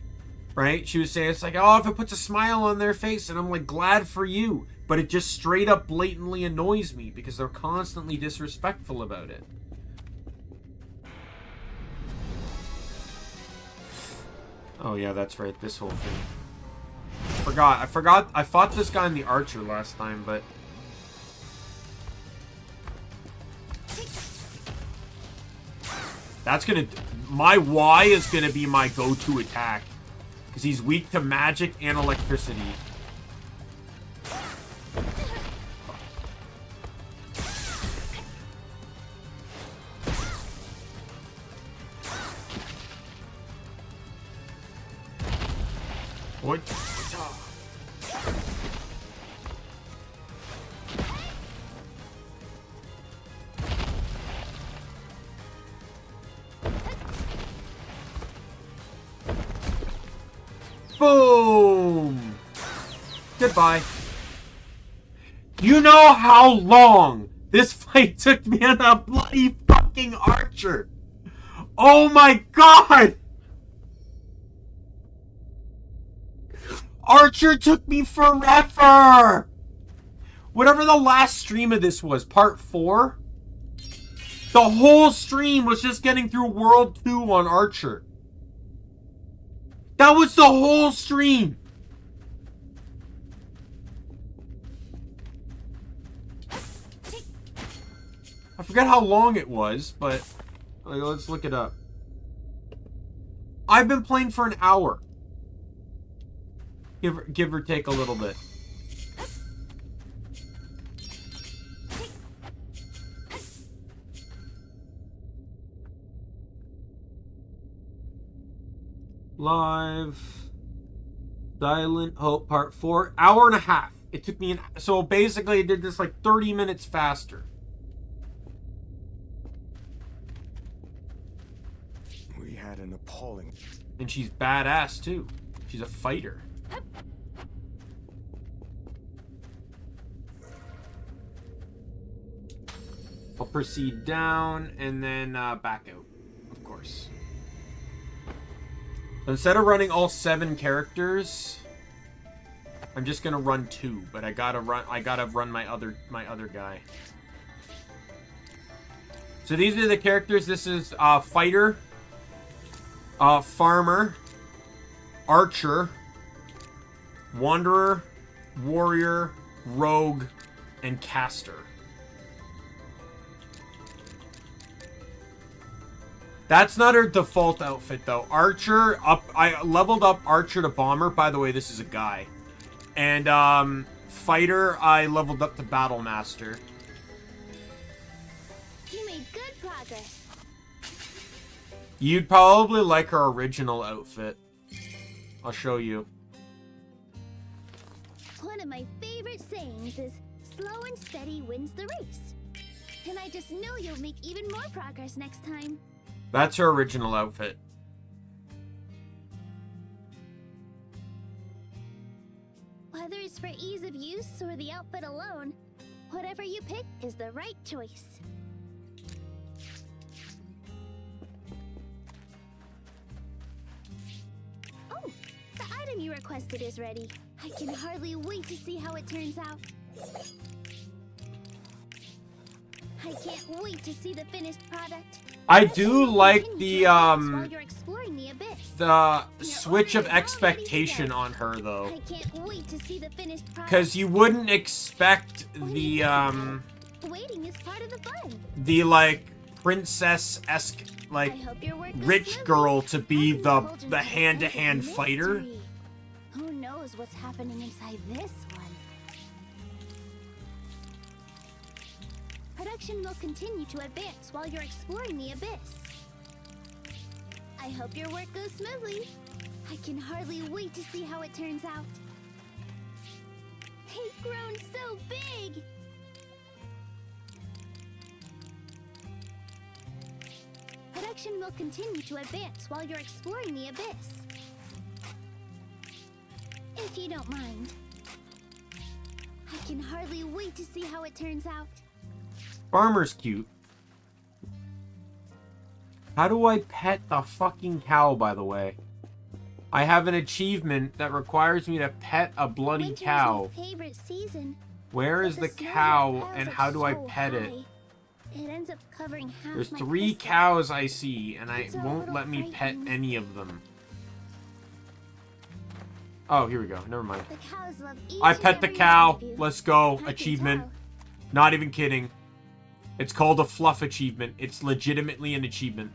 Right? She was saying, it's like, oh, if it puts a smile on their face, and I'm like, glad for you. But it just straight up blatantly annoys me because they're constantly disrespectful about it. Oh yeah, that's right, this whole thing. I forgot, I fought this guy in the Archer last time, but... That's gonna... My Y is gonna be my go-to attack. Because he's weak to magic and electricity. What? Boom! Goodbye. You know how long this fight took me on a bloody fucking Archer? Oh my god! Archer took me forever! Whatever the last stream of this was, part 4, the whole stream was just getting through World 2 on Archer. That was the whole stream! I forget how long it was, but let's look it up. I've been playing for an hour. Give or take a little bit. Live. Silent Hope Part 4. Hour and a half. It took me so basically I did this like 30 minutes faster. We had an appalling... And she's badass too. She's a fighter. I'll proceed down and then back out, of course. So instead of running all 7 characters, I'm just gonna run 2. But I gotta run my other guy. So these are the characters. This is fighter, farmer, archer, wanderer, warrior, rogue, and caster. That's not her default outfit, though. Archer, I leveled up Archer to Bomber. By the way, this is a guy. And, Fighter, I leveled up to Battle Master. You made good progress. You'd probably like her original outfit. I'll show you. One of my favorite sayings is, slow and steady wins the race. And I just know you'll make even more progress next time. That's her original outfit. Whether it's for ease of use or the outfit alone, whatever you pick is the right choice. Oh, the item you requested is ready. I can hardly wait to see how it turns out. I can't wait to see the finished product. I do like the while you're exploring the abyss. switch of expectation on her, though. I can't wait to see the finished product. Because you wouldn't expect the, Waiting is part of the fun. the, like, princess-esque, like, I hope your work goes rich smoothly. girl to be Happy the indulgence is a hand-to-hand sense of fighter. mystery. Who knows what's happening inside this one? Production will continue to advance while you're exploring the abyss. I hope your work goes smoothly. I can hardly wait to see how it turns out. They've grown so big! Production will continue to advance while you're exploring the abyss. If you don't mind. I can hardly wait to see how it turns out. Farmer's cute. How do I pet the fucking cow, by the way? I have an achievement that requires me to pet a bloody Winter is cow. my favorite season. Where is But the snow cow, piles and up how do I so pet it? high. It ends up covering half There's my 3 crystal. cows I see, and It's a won't little let me pet frightening. any of them. Oh, here we go. Never mind. The cows love each I and pet the every cow. one of you. Let's go. I can Achievement. tell. Not even kidding. It's called a fluff achievement. It's legitimately an achievement.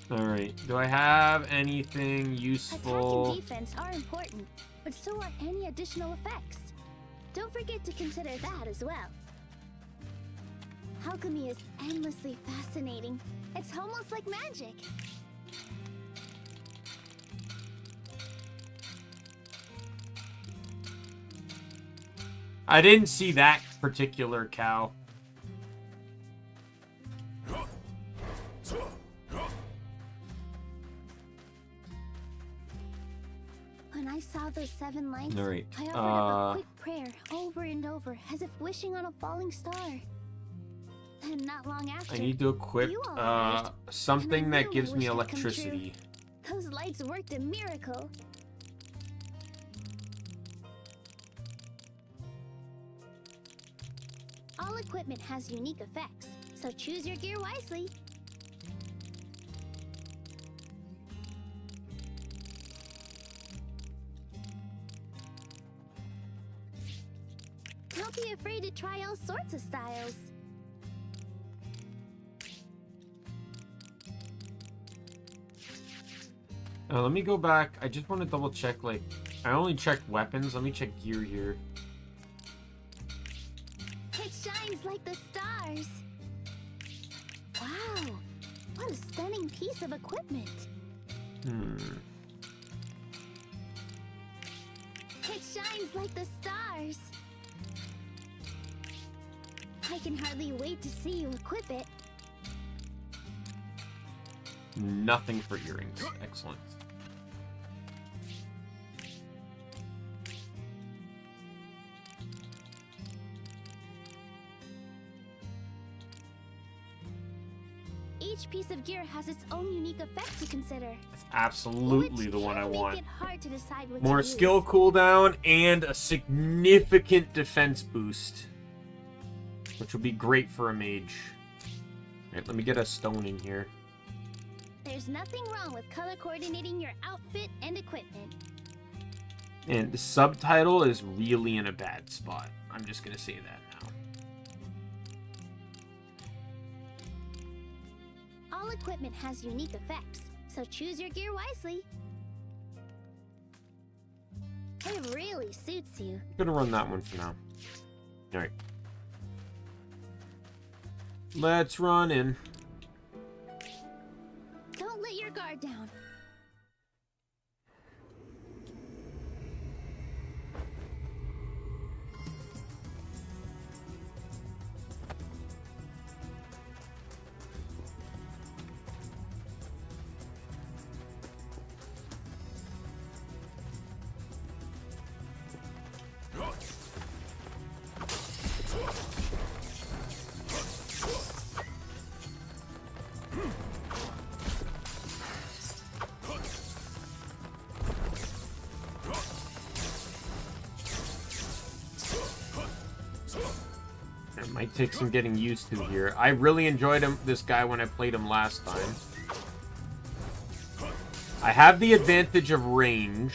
Alright. Do I have anything Attack useful? and defense are important, but so are any additional effects. Don't forget to consider that as well. Alchemy is endlessly fascinating. It's almost like magic. I didn't see that particular cow. When I saw those 7 lights, All right, I offered up a quick prayer over and over, as if wishing on a falling star. And not long after, I need to equip you all arrived, something and I that knew gives my me wish had come true. electricity. Those lights worked a miracle. All equipment has unique effects, so choose your gear wisely. Don't be afraid to try all sorts of styles. Let me go back. I just want to double check, like, I only checked weapons. Let me check gear here. It shines like the stars. Wow, what a stunning piece of equipment. It shines like the stars. I can hardly wait to see you equip it. Nothing for earrings. Excellent. Each piece of gear has its own unique effect to consider. That's absolutely which the one I can want. Make it hard to decide what More to skill use. cooldown and a significant defense boost, which will be great for a mage. Alright, let me get a stone in here. There's nothing wrong with color coordinating your outfit and equipment. And the subtitle is really in a bad spot. I'm just going to say that now. All equipment has unique effects, so choose your gear wisely. It really suits you. I'm going to run that one for now. Alright. Let's run in. Don't let your guard down. It might take some getting used to here. I really enjoyed this guy when I played him last time. I have the advantage of range.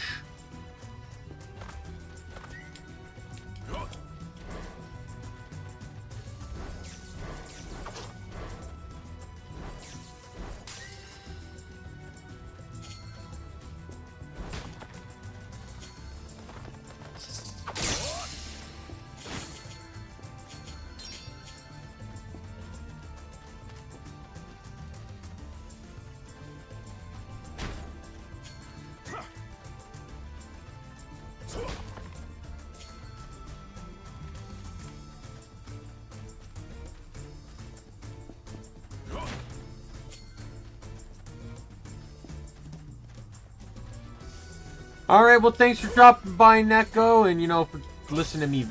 Alright, well, thanks for dropping by, Neko, and, you know, for listening to me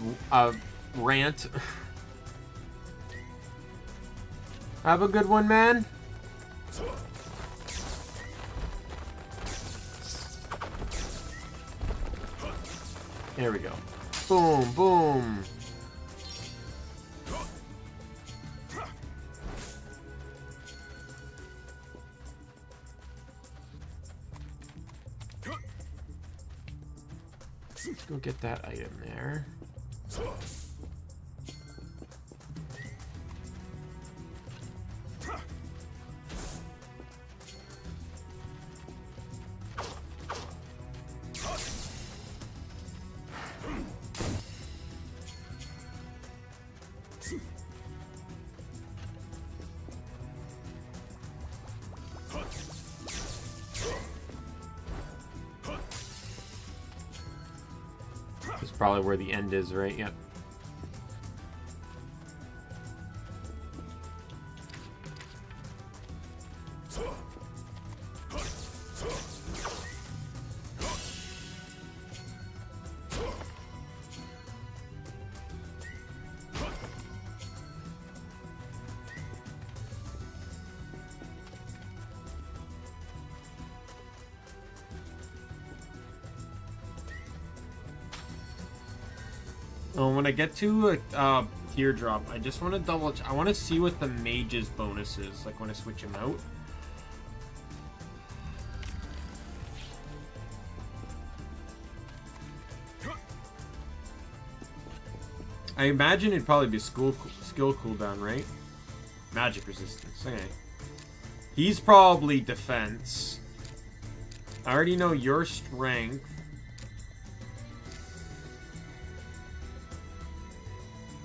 rant. Have a good one, man. There we go. Boom, boom. Let's go get that item there. Probably where the end is, right? Yep. When I get to a teardrop, I just want to double check. I want to see what the mage's bonus is, like when I switch him out. I imagine it'd probably be skill cooldown, right? Magic resistance. Okay. He's probably defense. I already know your strength.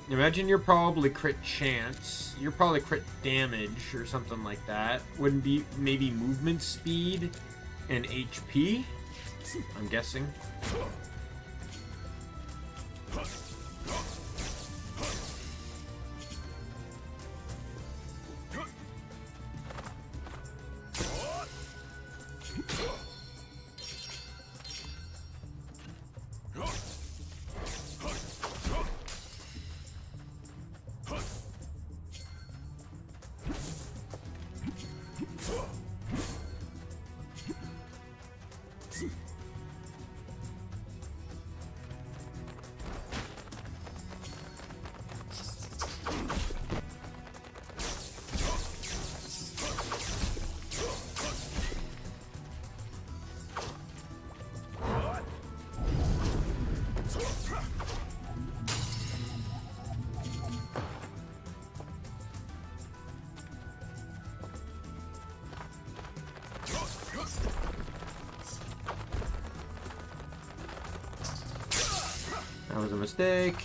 Imagine you're probably crit chance. You're probably crit damage or something like that. Wouldn't be maybe movement speed and HP? I'm guessing. was a mistake.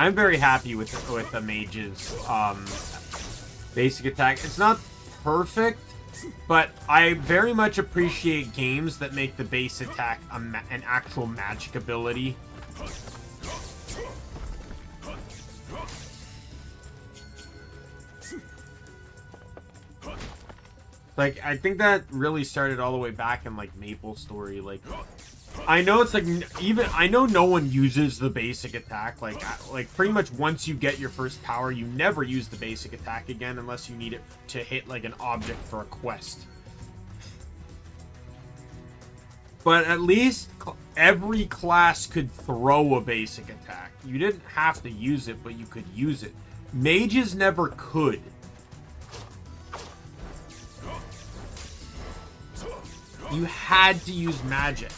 I'm very happy with the mage's basic attack. It's not perfect, but I very much appreciate games that make the base attack an actual magic ability. Like, I think that really started all the way back in, like, MapleStory. Like, I know it's like, I know no one uses the basic attack. Like pretty much once you get your first power, you never use the basic attack again unless you need it to hit, like, an object for a quest. But at least every class could throw a basic attack. You didn't have to use it, but you could use it. Mages never could. You had to use magic.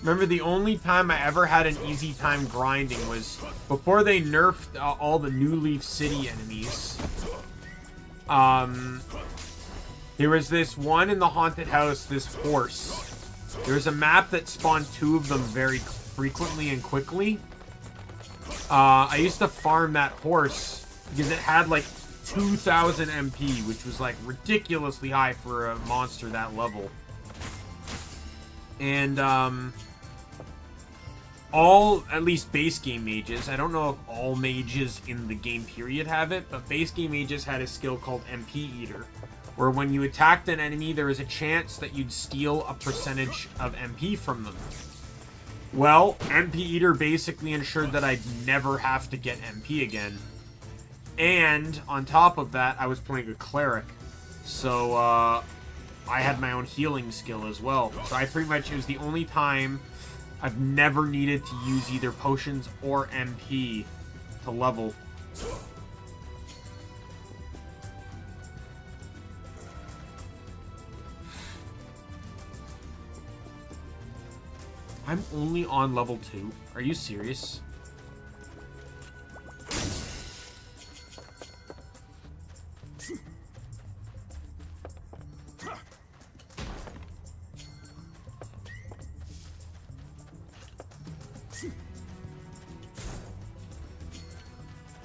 Remember, the only time I ever had an easy time grinding was before they nerfed all the New Leaf City enemies. There was this one in the haunted house, this horse. There was a map that spawned 2 of them very frequently and quickly. I used to farm that horse because it had like 2,000 MP, which was like ridiculously high for a monster that level. And all, at least base game mages, I don't know if all mages in the game period have it, but base game mages had a skill called MP Eater, where when you attacked an enemy, there was a chance that you'd steal a percentage of MP from them. Well, MP Eater basically ensured that I'd never have to get MP again. And on top of that, I was playing a cleric, so I had my own healing skill as well. So I pretty much, it was the only time I've never needed to use either potions or MP to level. I'm only on level 2. Are you serious?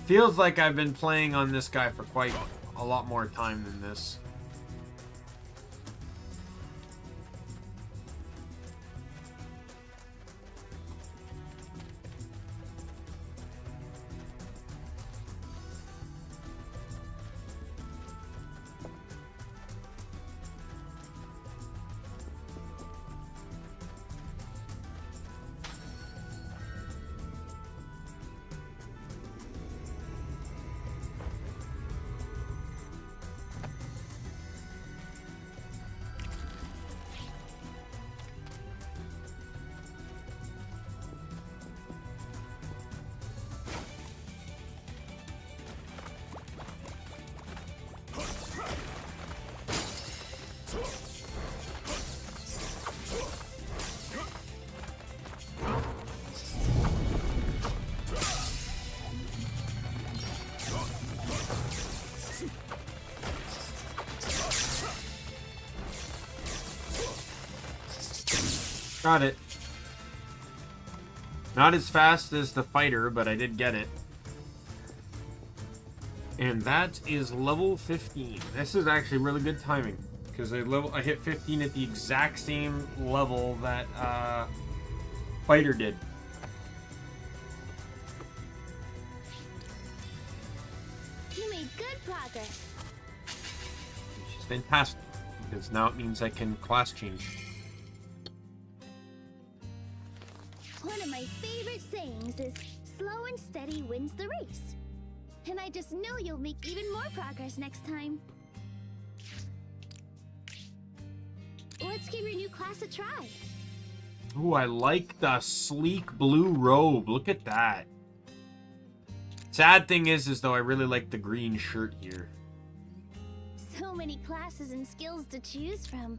Feels like I've been playing on this guy for quite a lot more time than this. Got it. Not as fast as the fighter, but I did get it. And that is level 15. This is actually really good timing, because I hit 15 at the exact same level that fighter did. You made good progress. Which is fantastic, because now it means I can class change. One of my favorite sayings is, slow and steady wins the race. And I just know you'll make even more progress next time. Let's give your new class a try. Ooh, I like the sleek blue robe. Look at that. Sad thing is though, I really like the green shirt here. So many classes and skills to choose from.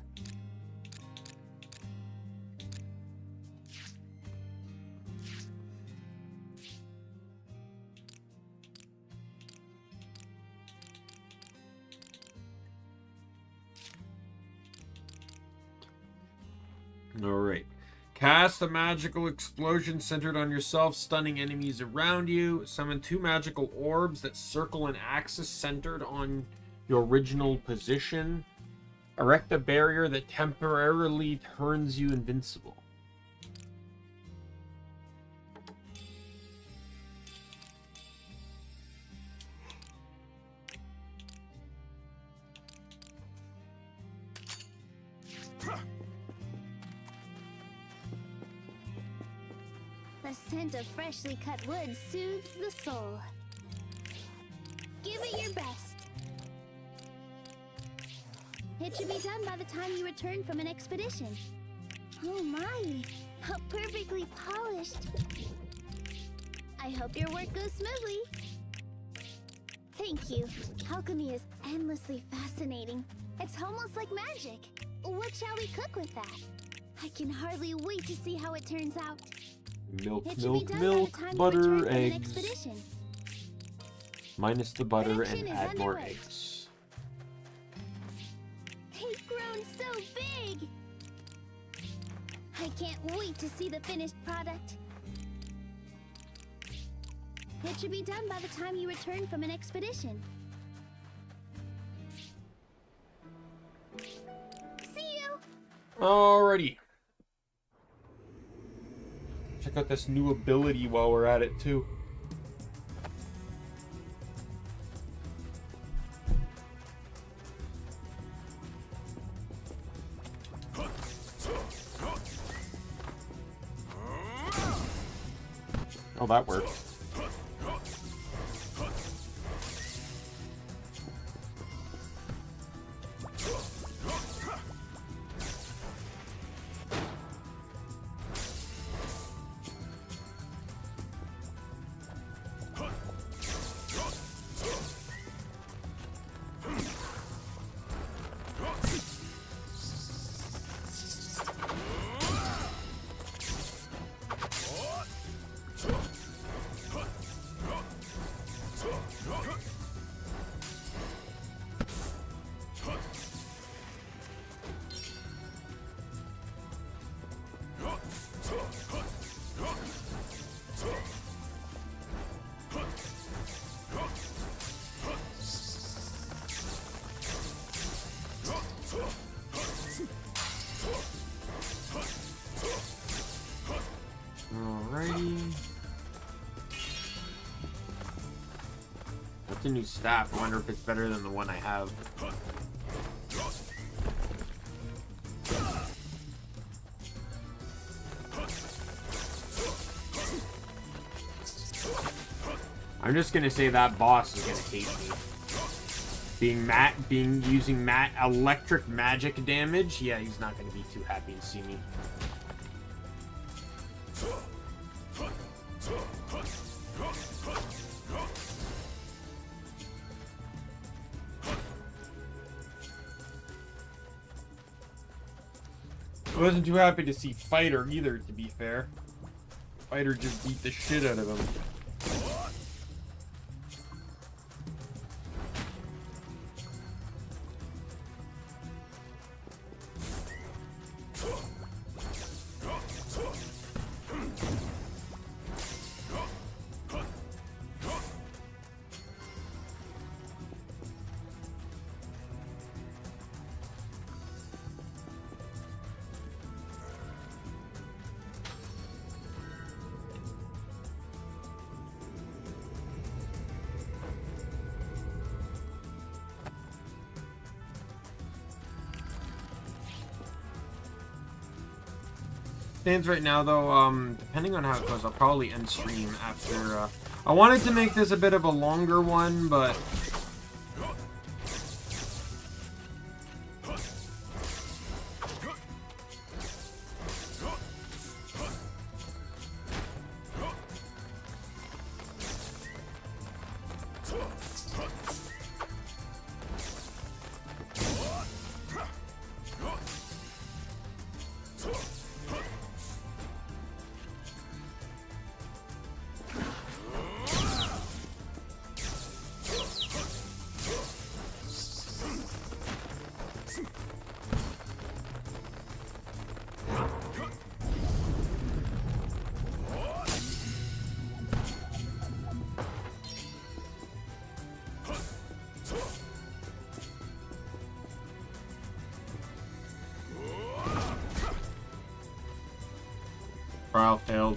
Alright. Cast a magical explosion centered on yourself, stunning enemies around you. Summon 2 magical orbs that circle an axis centered on your original position. Erect a barrier that temporarily turns you invincible. The scent of freshly cut wood soothes the soul. Give it your best. It should be done by the time you return from an expedition. Oh my, how perfectly polished. I hope your work goes smoothly. Thank you. Alchemy is endlessly fascinating. It's almost like magic. What shall we cook with that? I can hardly wait to see how it turns out. Milk, It should be milk, done milk, by the time butter, you return from an eggs. expedition. Minus the butter Production and is add more underway. eggs. They've grown so big! I can't wait to see the finished product. It should be done by the time you return from an expedition. See you! Alrighty. Check out this new ability while we're at it, too. Oh, that worked. Alrighty. That's a new staff. I wonder if it's better than the one I have. I'm just gonna say that boss is gonna hate me. Using electric magic damage. Yeah, he's not gonna be too happy to see me. I wasn't too happy to see Fighter either, to be fair. Fighter just beat the shit out of him. stands right now, though, depending on how it goes, I'll probably end stream after, I wanted to make this a bit of a longer one, but... Trial failed.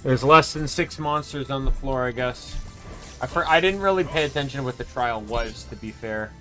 There's less than 6 monsters on the floor, I guess. I didn't really pay attention to what the trial was, to be fair.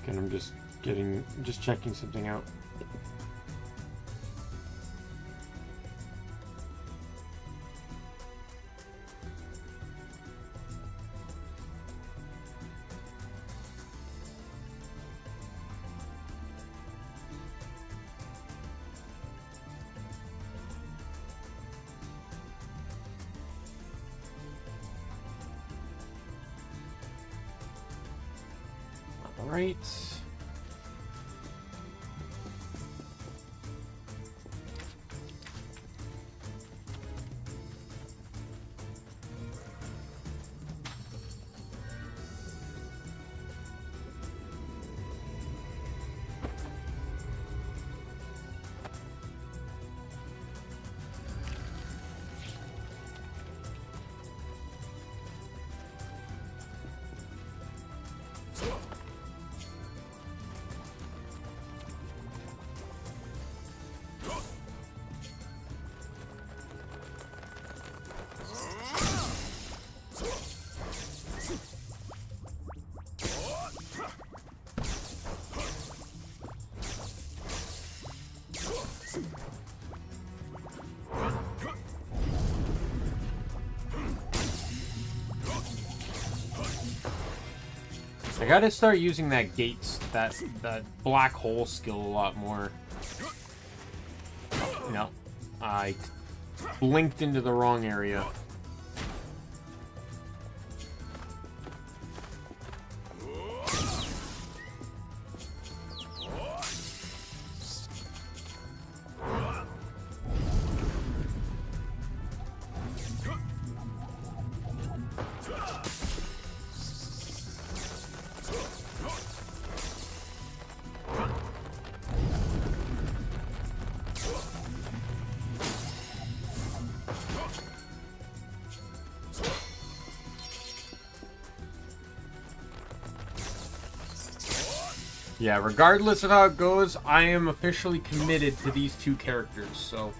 And I'm just checking something out. All right. I gotta start using that gates, that black hole skill a lot more. Oh, no, I blinked into the wrong area. Yeah, regardless of how it goes, I am officially committed to these two characters, so...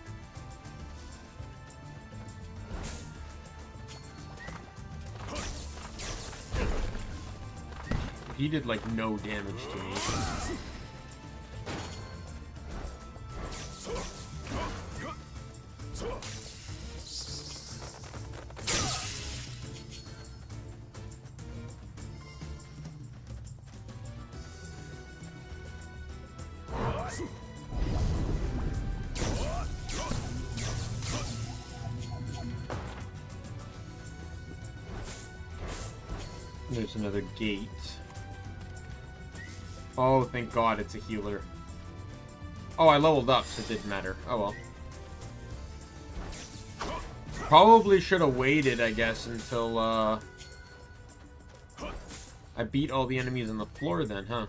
He did, like, no damage to me. There's another gate. Oh, thank God it's a healer. Oh, I leveled up, so it didn't matter. Oh well. Probably should have waited, I guess, until I beat all the enemies on the floor then, huh?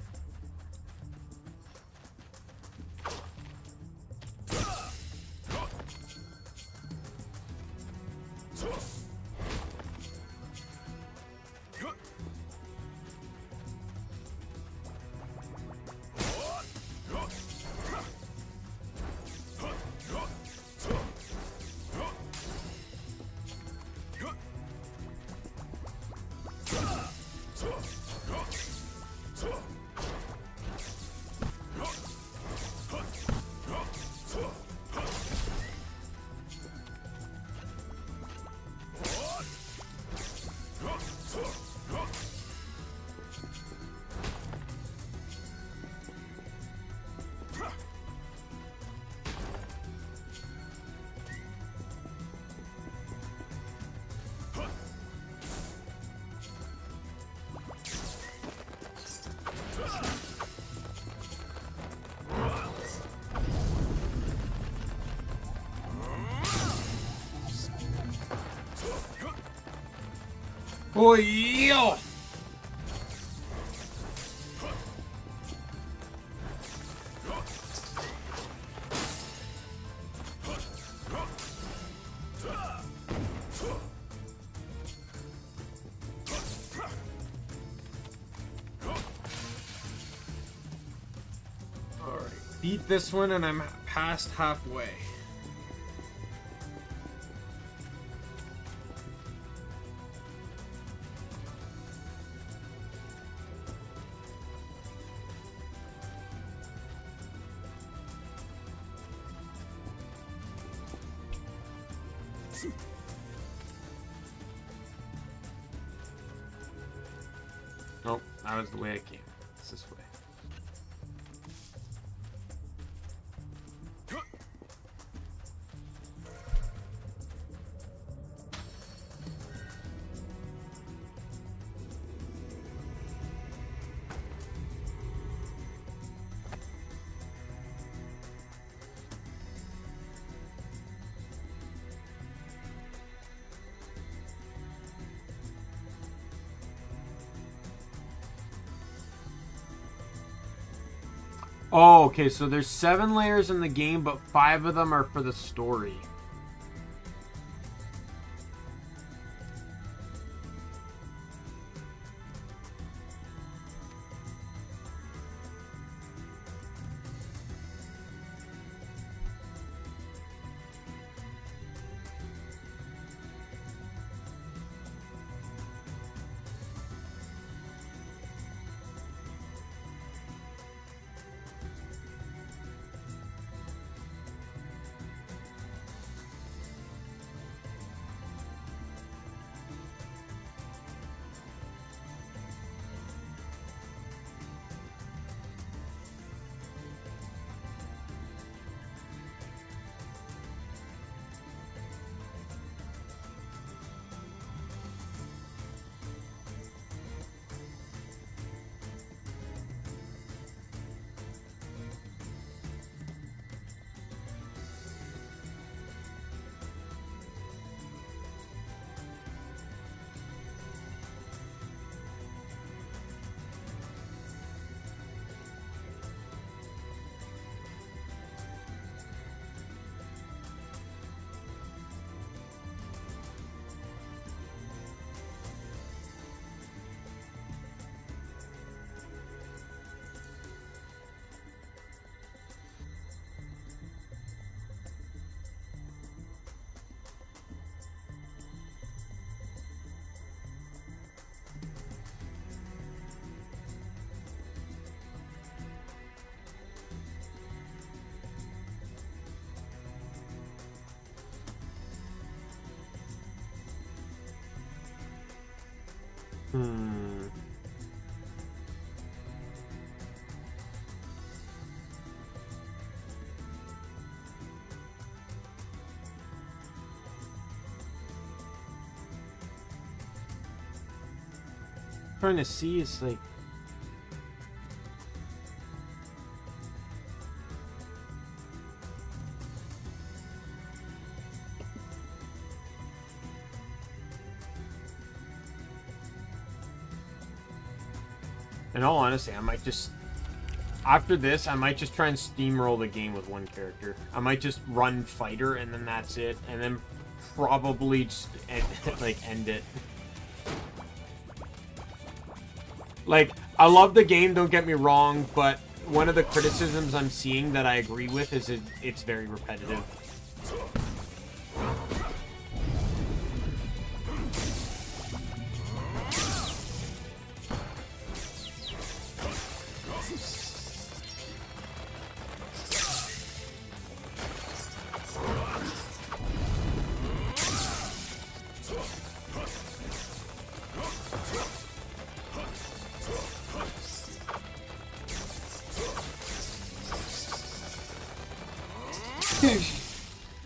Oh, yo! Alright, beat this one and I'm past halfway. Nope, that was the way I came. It's this way. Oh, okay, so there's 7 layers in the game, but 5 of them are for the story. Hmm. trying to see is like... In all honesty, I might just... After this, I might just try and steamroll the game with one character. I might just run fighter, and then that's it. And then probably just end it. Like, I love the game, don't get me wrong, but one of the criticisms I'm seeing that I agree with is it's very repetitive.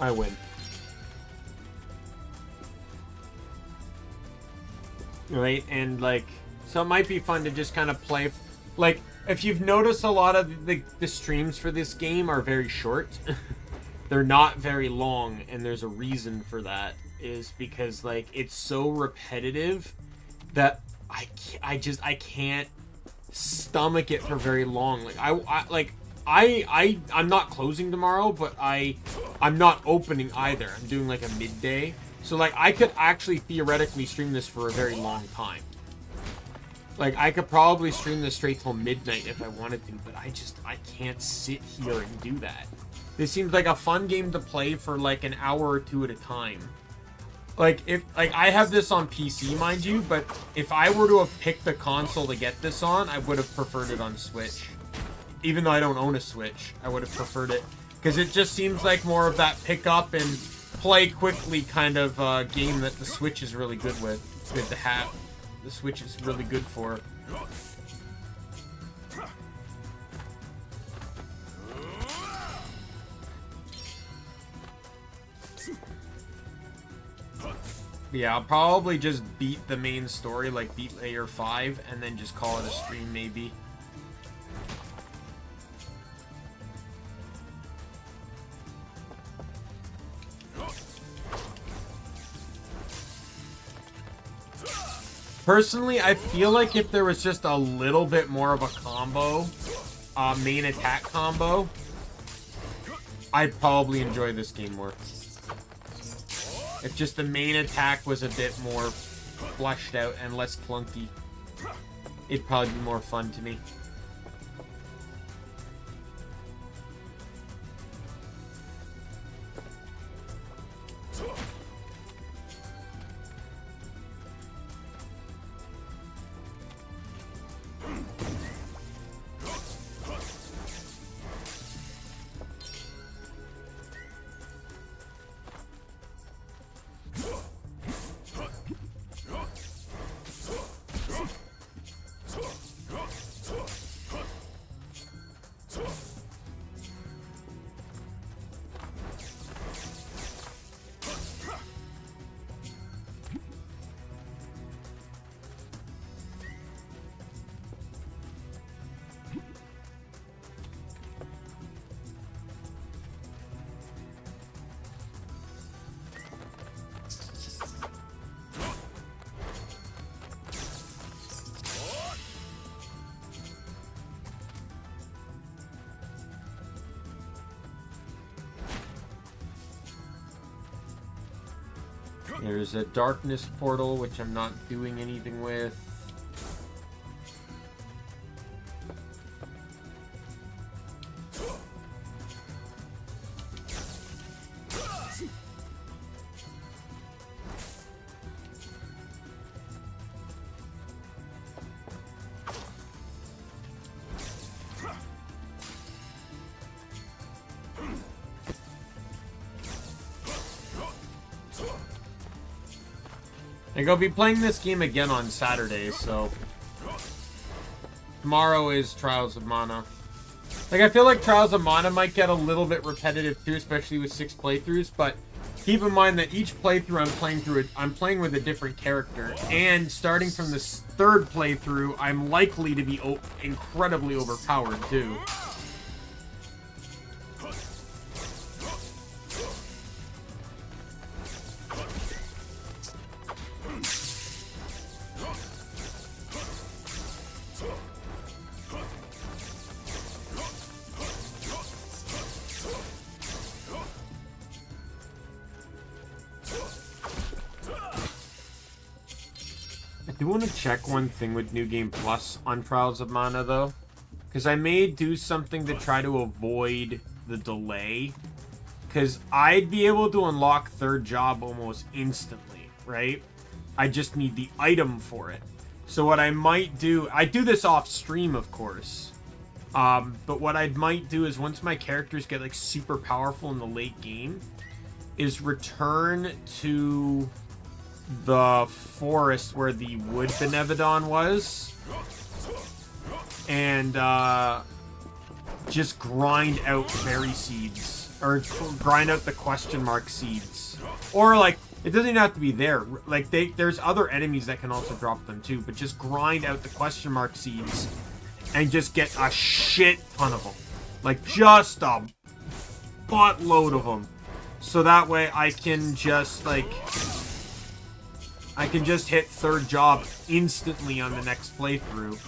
I win. Right, and like, so it might be fun to just kind of play, like, if you've noticed, a lot of the streams for this game are very short. They're not very long, and there's a reason for that, is because, like, it's so repetitive that I can't stomach it for very long. Like, I'm not closing tomorrow, but I'm not opening either. I'm doing like a midday. So like I could actually theoretically stream this for a very long time. Like I could probably stream this straight till midnight if I wanted to, but I can't sit here and do that. This seems like a fun game to play for like an hour or two at a time. Like I have this on PC, mind you, but if I were to have picked the console to get this on, I would have preferred it on Switch. Even though I don't own a Switch, I would have preferred it. Because it just seems like more of that pick up and play quickly kind of game that the Switch is really good with. It's good to have. The Switch is really good for. Yeah, I'll probably just beat the main story, like beat Layer 5, and then just call it a stream maybe. Personally, I feel like if there was just a little bit more of a combo, main attack combo, I'd probably enjoy this game more. If just the main attack was a bit more fleshed out and less clunky, it'd probably be more fun to me. There's a darkness portal, which I'm not doing anything with. Like, I'll be playing this game again on Saturday, so... Tomorrow is Trials of Mana. Like, I feel like Trials of Mana might get a little bit repetitive too, especially with 6 playthroughs, but keep in mind that each playthrough I'm playing with a different character, and starting from this third playthrough, I'm likely to be incredibly overpowered too. I do want to check one thing with New Game Plus on Trials of Mana, though. Because I may do something to try to avoid the delay. Because I'd be able to unlock third job almost instantly, right? I just need the item for it. So what I might do... I do this off stream, of course. But what I might do is once my characters get, like, super powerful in the late game, is return to the forest where the wood Benevodon was, and just grind out fairy seeds, or grind out the question mark seeds, or like it doesn't even have to be there. Like there's other enemies that can also drop them too, but just grind out the question mark seeds and just get a shit ton of them, like just a buttload of them, so that way I can just hit third job instantly on the next playthrough.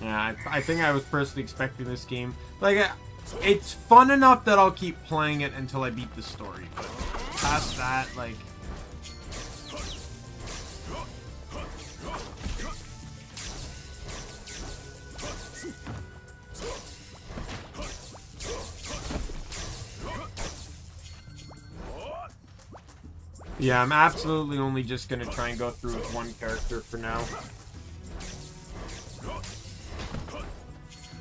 Yeah, I think I was personally expecting this game. Like, it's fun enough that I'll keep playing it until I beat the story. But past that, like... Yeah, I'm absolutely only just gonna try and go through with one character for now. I'll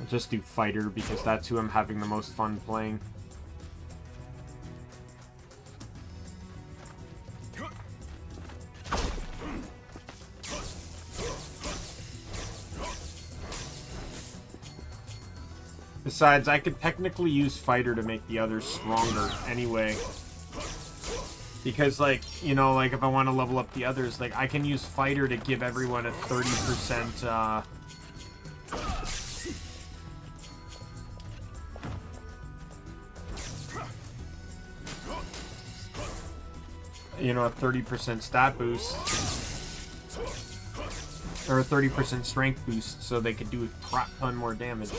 just do fighter because that's who I'm having the most fun playing. Besides, I could technically use fighter to make the others stronger anyway. Because, like, you know, like, if I want to level up the others, like, I can use fighter to give everyone a 30%, you know, a 30% stat boost. Or a 30% strength boost, so they could do a crap ton more damage.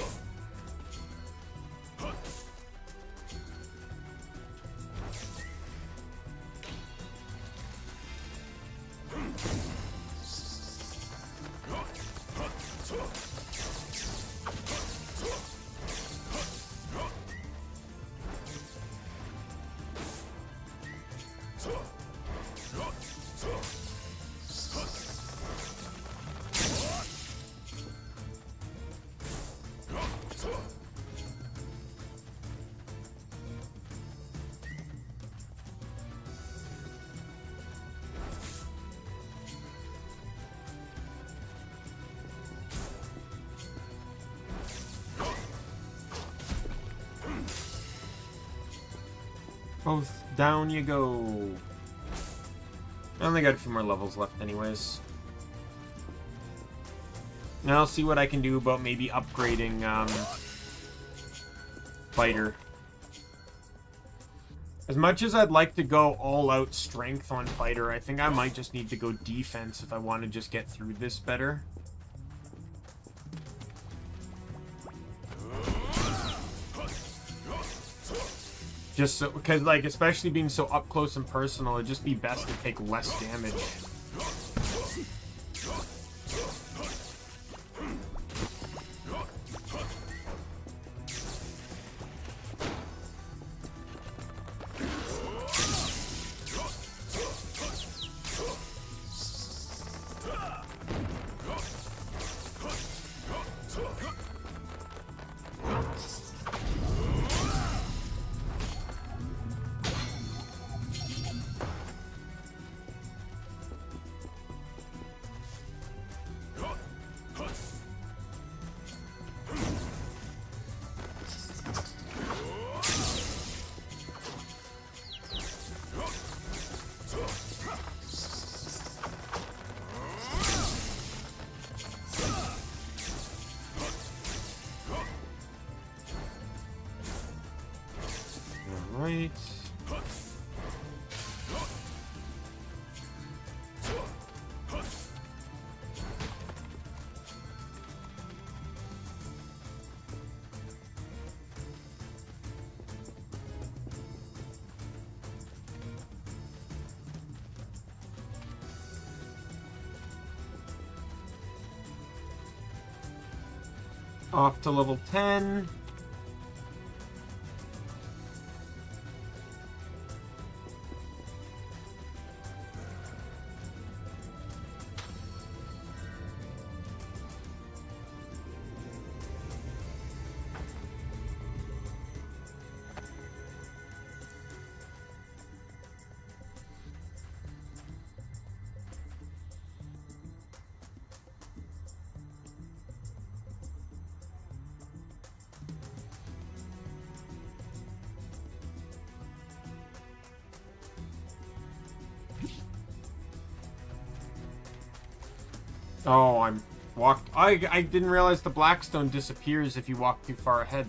Both down you go. I only got a few more levels left anyways. Now I'll see what I can do about maybe upgrading fighter. As much as I'd like to go all out strength on fighter, I think I might just need to go defense if I want to just get through this better. Just so, because, like, especially being so up close and personal, it'd just be best to take less damage. Right. Off to level 10. Oh, I'm walked. I didn't realize the Blackstone disappears if you walk too far ahead.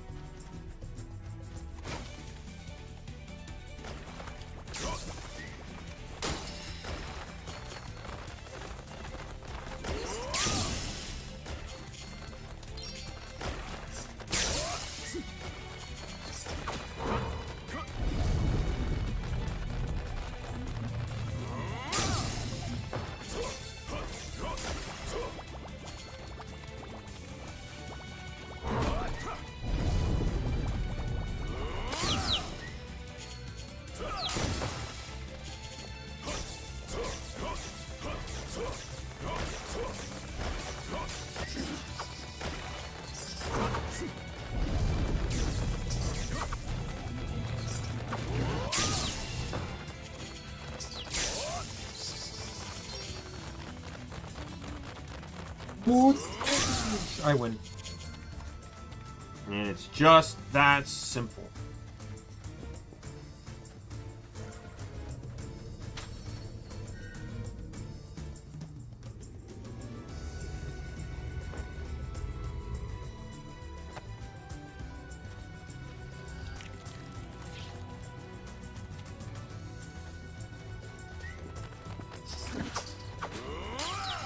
I win. And it's just that simple.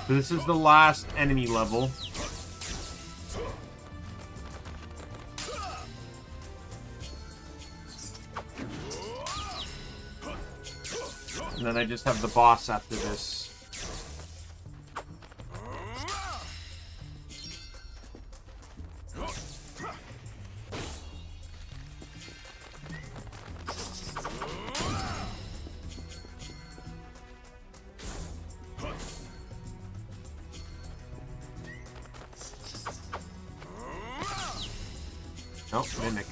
So this is the last enemy level. And then I just have the boss after this. Nope, mimic.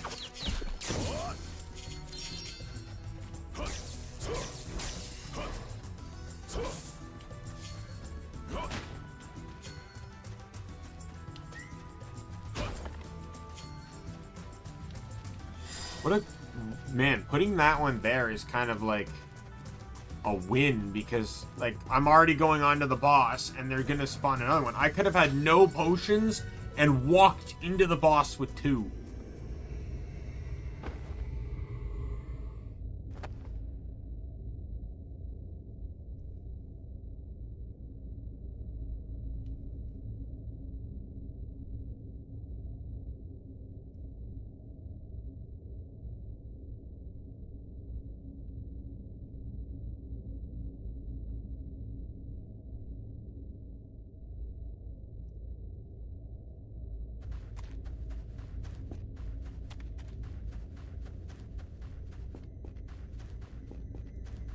What a... Man, putting that one there is kind of like a win because, like, I'm already going on to the boss and they're gonna spawn another one. I could have had no potions and walked into the boss with 2.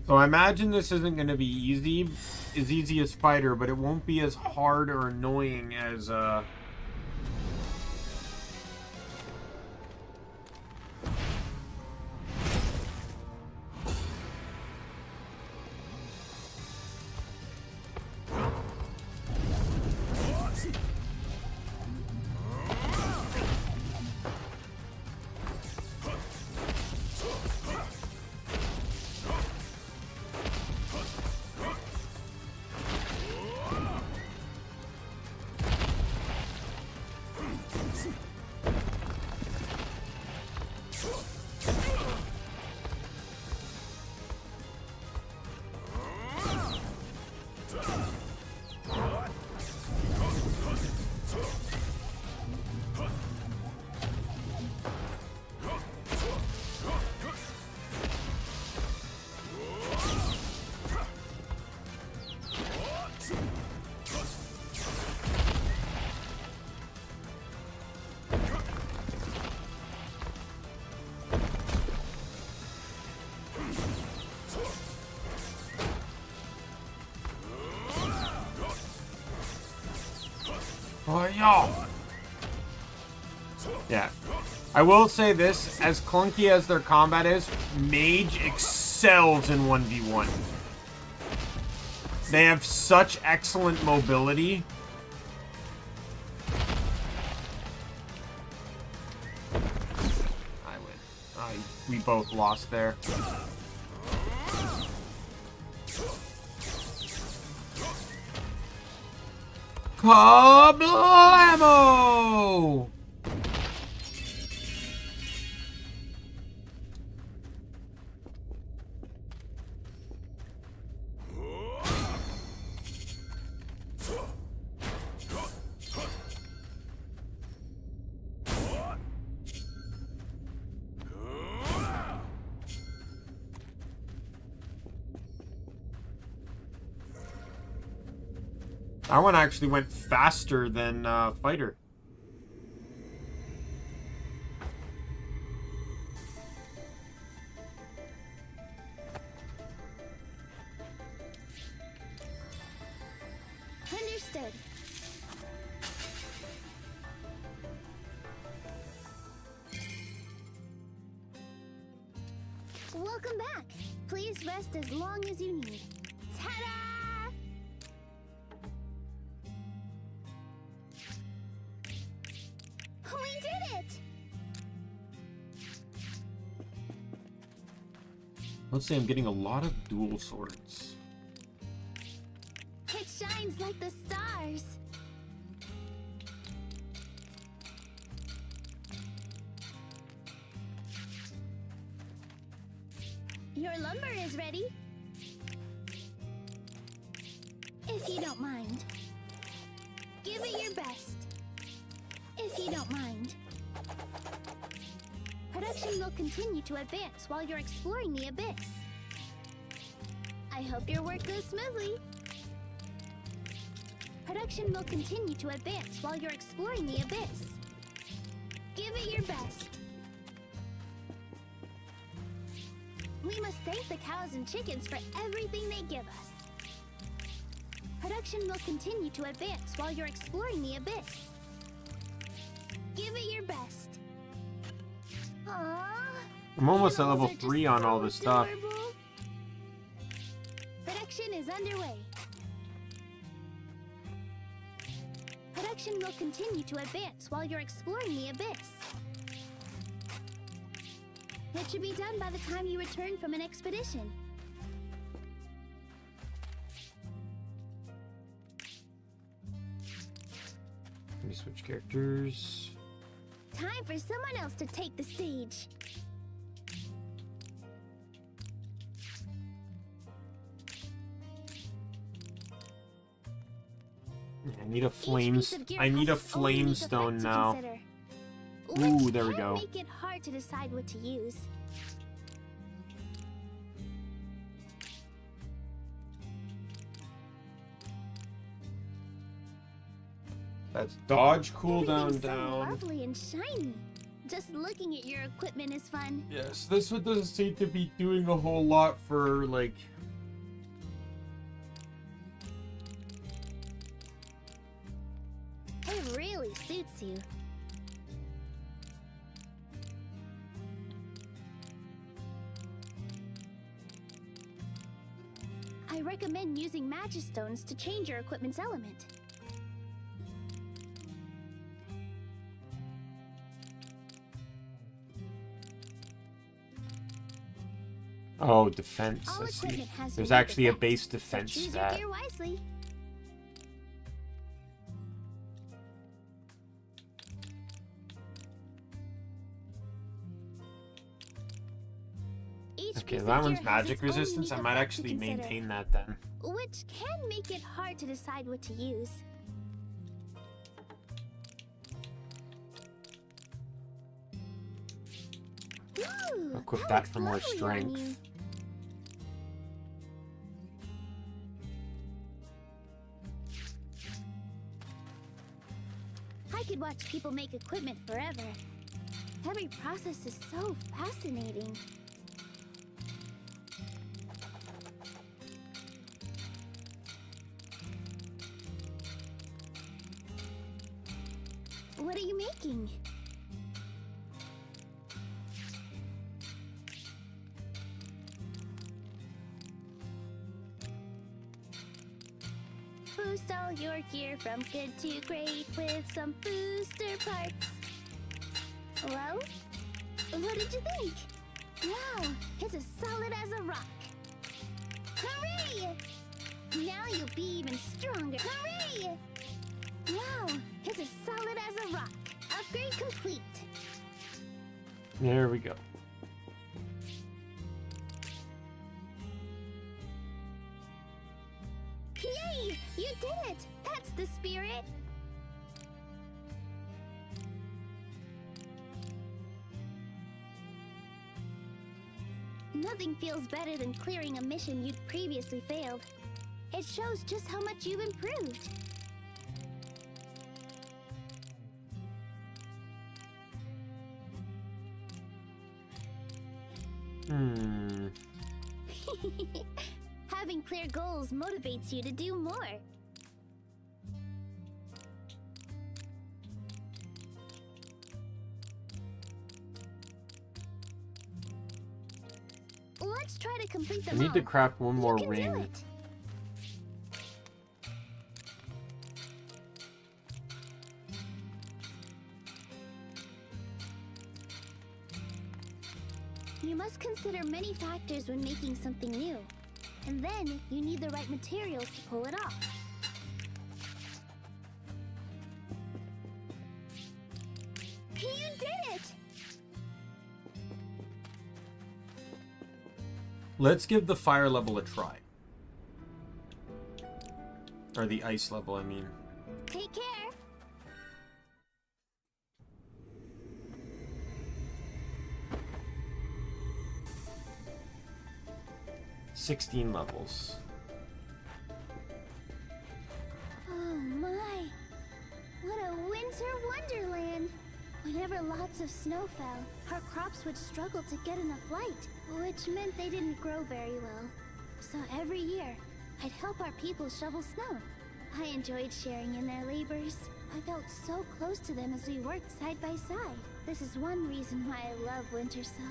So I imagine this isn't going to be easy as Fighter, but it won't be as hard or annoying as oh, yo. Yeah. I will say this, as clunky as their combat is, Mage excels in 1v1. They have such excellent mobility. I win. We both lost there. Kablamo! That one actually went faster than Fighter. Understood. Welcome back. Please rest as long as you need. Ta-da! We did it! Let's say I'm getting a lot of dual swords. It shines like the stars. Your lumber is ready. If you don't mind. Give it your best. If you don't mind. Production will continue to advance while you're exploring the abyss. I hope your work goes smoothly. Production will continue to advance while you're exploring the abyss. Give it your best. We must thank the cows and chickens for everything they give us. Production will continue to advance while you're exploring the abyss. Give it your best. Aww. I'm almost at level Animals are 3 just on all so this stuff. adorable. Production is underway. Production will continue to advance while you're exploring the abyss. It should be done by the time you return from an expedition. Let me switch characters. Time for someone else to take the stage. I need a Each piece flames. of gear I need a has its own unique effect flamestone to now. consider, Ooh, which there we can go. make it hard to decide what to use. That's dodge cooldown Everything's so down. lovely and shiny. Just looking at your equipment is fun. Yes, this one doesn't seem to be doing a whole lot for like. It really suits you. I recommend using Magistones to change your equipment's element. Oh, defense. All I see. equipment has There's unique actually a effects, base so defense choose your stat. gear wisely. Each Okay, piece of that gear one's has magic its own resistance. I unique might effect to actually consider, maintain that then. which can make it hard to decide what to use. Ooh, Equip that looks for more lovely on strength. you. I could watch people make equipment forever. Every process is so fascinating. What are you making? Boost all your gear from good to great with some booster parts. Well, what did you think? Wow, it's as solid as a rock. Hooray! Now you'll be even stronger. Hooray! Wow, it's as solid as a rock. Upgrade complete. There we go. Yay! You did it! That's the spirit! Nothing feels better than clearing a mission you'd previously failed. It shows just how much you've improved. Having clear goals motivates you to do more. Let's try to complete I them need to all. craft one more You can do ring. it. You must consider many factors when making something new. And then, you need the right materials to pull it off. You did it! Let's give the fire level a try. Or the ice level, I mean. Take care! 16 levels. Oh my! What a winter wonderland! Whenever lots of snow fell, our crops would struggle to get enough light, which meant they didn't grow very well. So every year, I'd help our people shovel snow. I enjoyed sharing in their labors. I felt so close to them as we worked side by side. This is one reason why I love winter so.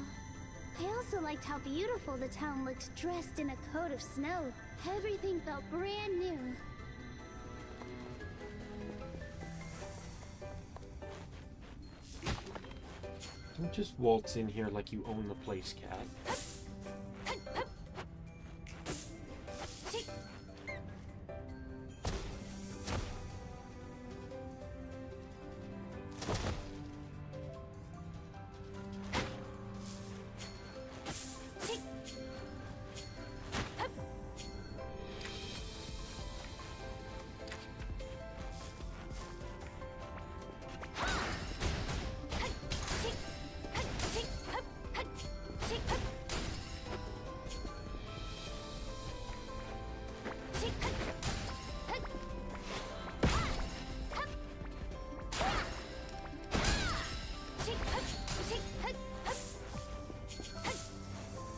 I also liked how beautiful the town looked dressed in a coat of snow. Everything felt brand new. Don't just waltz in here like you own the place, cat.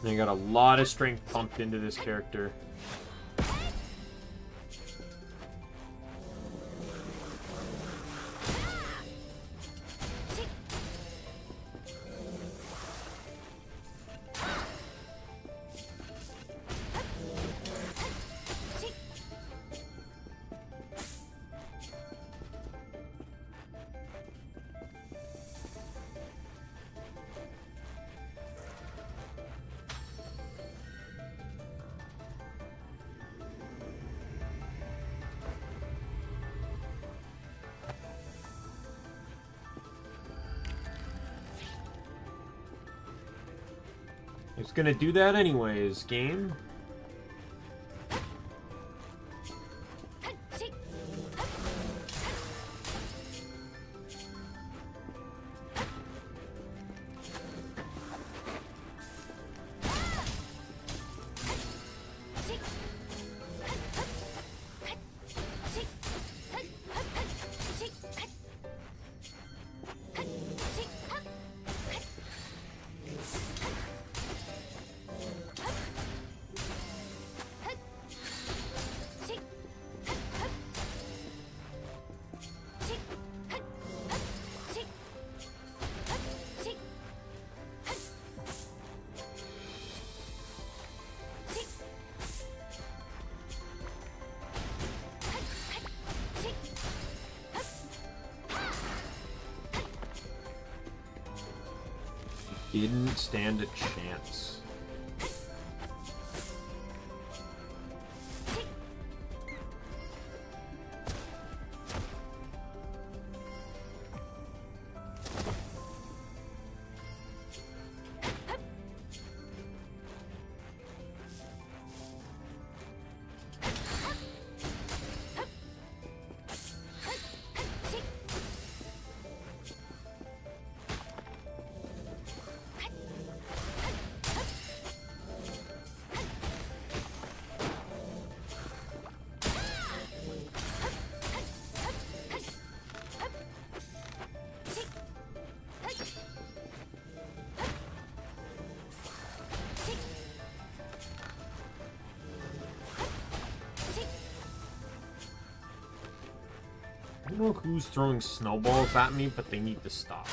They got a lot of strength pumped into this character. It's gonna do that anyways, game. Didn't stand a chance. I don't know who's throwing snowballs at me, but they need to stop.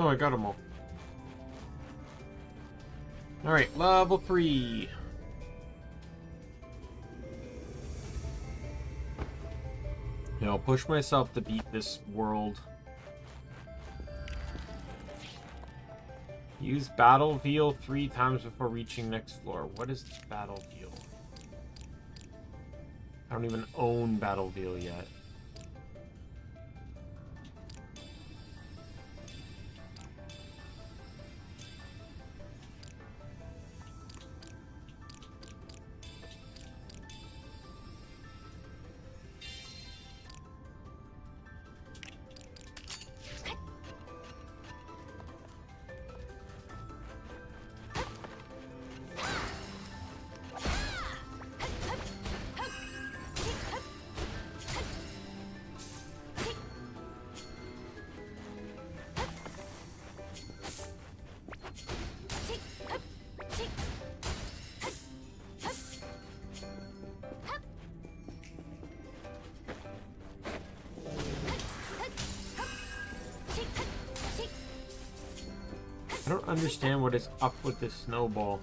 Oh, I got them all. Alright, level 3. Yeah, I'll push myself to beat this world. Use battle wheel 3 times before reaching next floor. What is battle wheel? I don't even own battle wheel yet. I don't understand what is up with this snowball.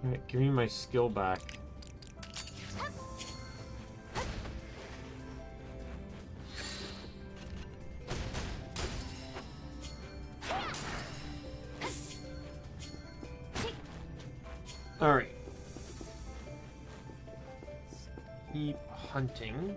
Alright, give me my skill back. Alright. Keep hunting.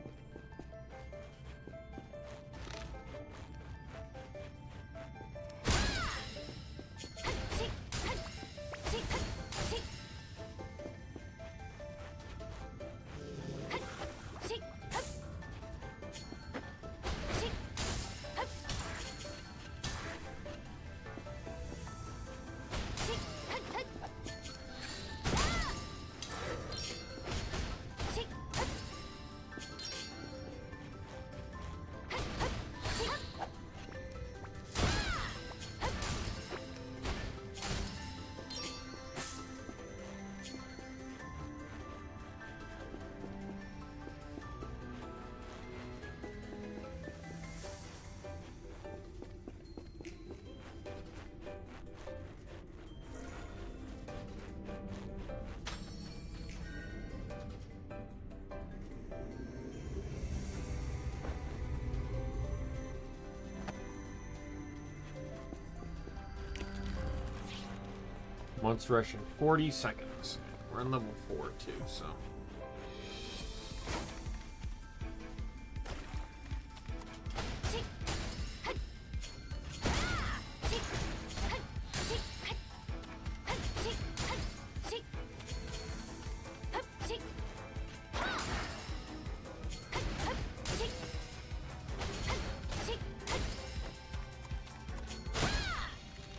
Monster rush in 40 seconds. We're on level 4 too, so.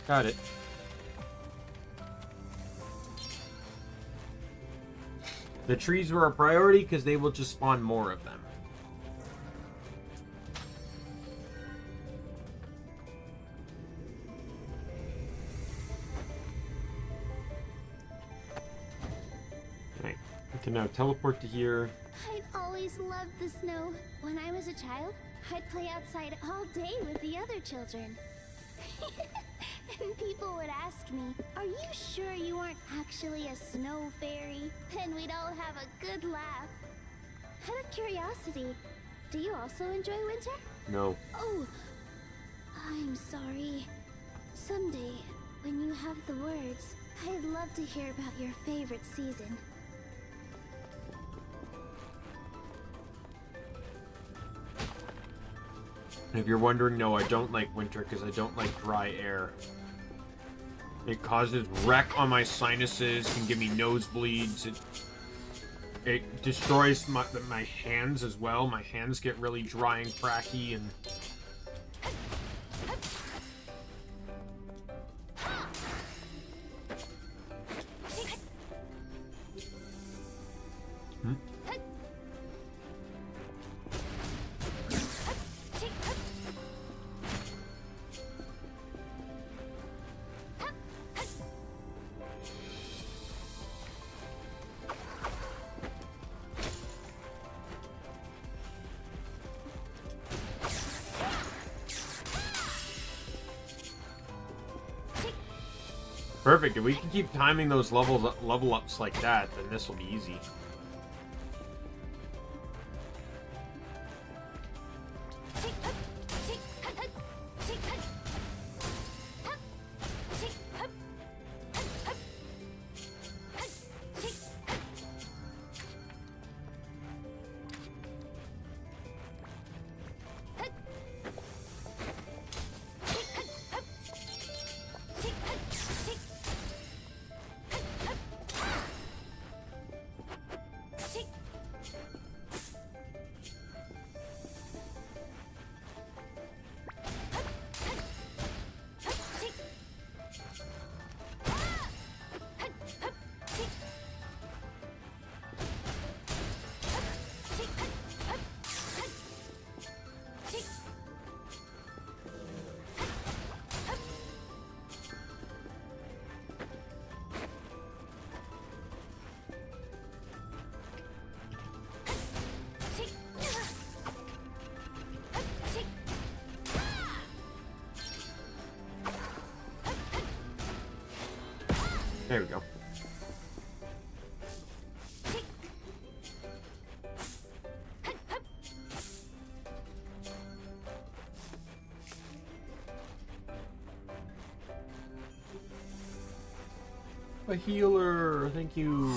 Got it. The trees were a priority because they will just spawn more of them. Alright, I can now teleport to here. I'd always loved the snow. When I was a child, I'd play outside all day with the other children. And people would ask me, "Are you sure you aren't actually a snow fairy?" And we'd all have a good laugh. Out of curiosity, do you also enjoy winter? No. Oh, I'm sorry. Someday, when you have the words, I'd love to hear about your favorite season. And if you're wondering, no, I don't like winter because I don't like dry air. It causes wreck on my sinuses, can give me nosebleeds. It destroys my hands as well. My hands get really dry and cracky and... Perfect. If we can keep timing those level ups like that, then this will be easy. There we go. A healer, thank you.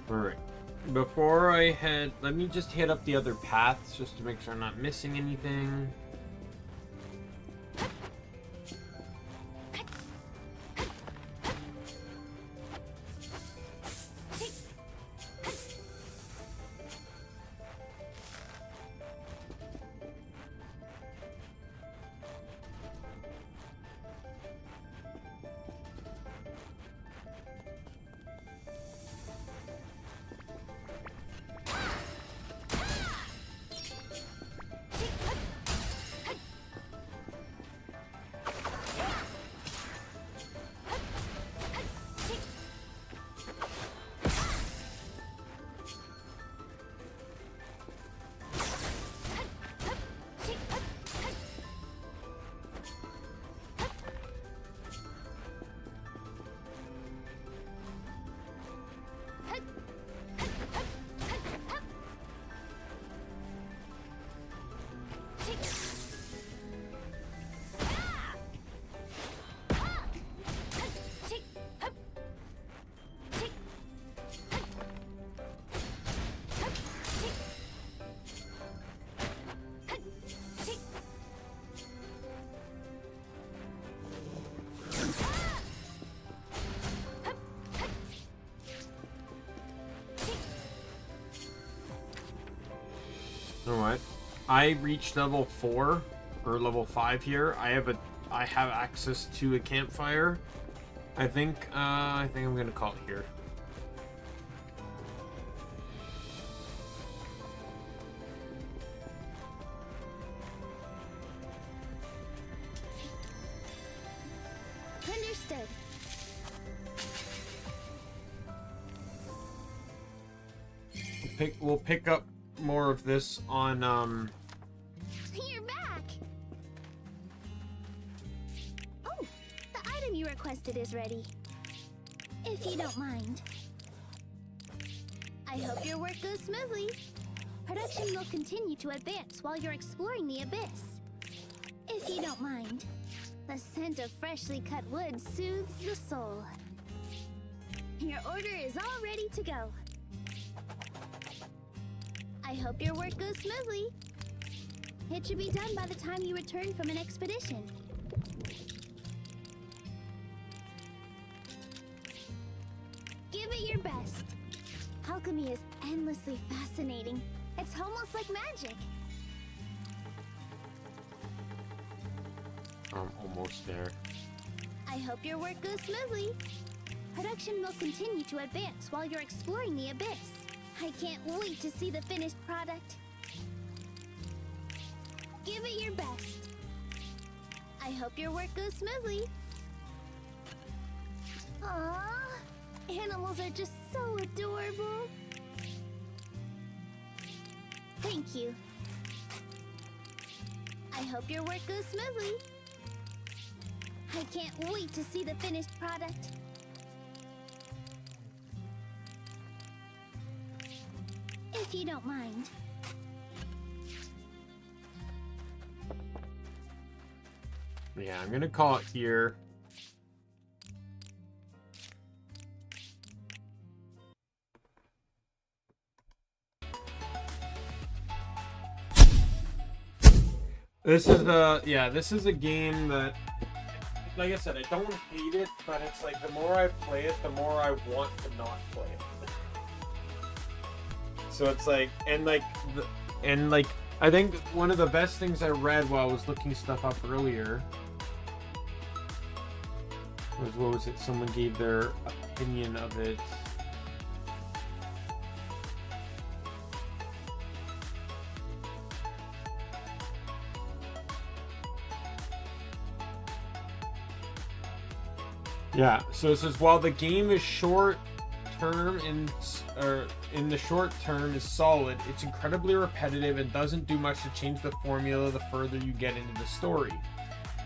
Alright. Before I head, let me just hit up the other paths just to make sure I'm not missing anything. Alright. I reached level 4 or level 5 here. I have access to a campfire. I think I'm gonna call it here. Understood. We'll pick up more of this on You're back. Oh, the item you requested is ready. If you don't mind. I hope your work goes smoothly. Production will continue to advance while you're exploring the abyss. If you don't mind. The scent of freshly cut wood soothes the soul. Your order is all ready to go. I hope your work goes smoothly. It should be done by the time you return from an expedition. Give it your best. Alchemy is endlessly fascinating. It's almost like magic. I'm almost there. I hope your work goes smoothly. Production will continue to advance while you're exploring the abyss. I can't wait to see the finished product. Give it your best. I hope your work goes smoothly. Aww, animals are just so adorable. Thank you. I hope your work goes smoothly. I can't wait to see the finished product. If you don't mind. Yeah, I'm gonna call it here. This is a game that, like I said, I don't hate it, but it's like the more I play it, the more I want to not play it. So it's like, I think one of the best things I read while I was looking stuff up earlier was, what was it? Someone gave their opinion of it. Yeah, so it says, while the game is short term in the short term is solid, it's incredibly repetitive and doesn't do much to change the formula the further you get into the story.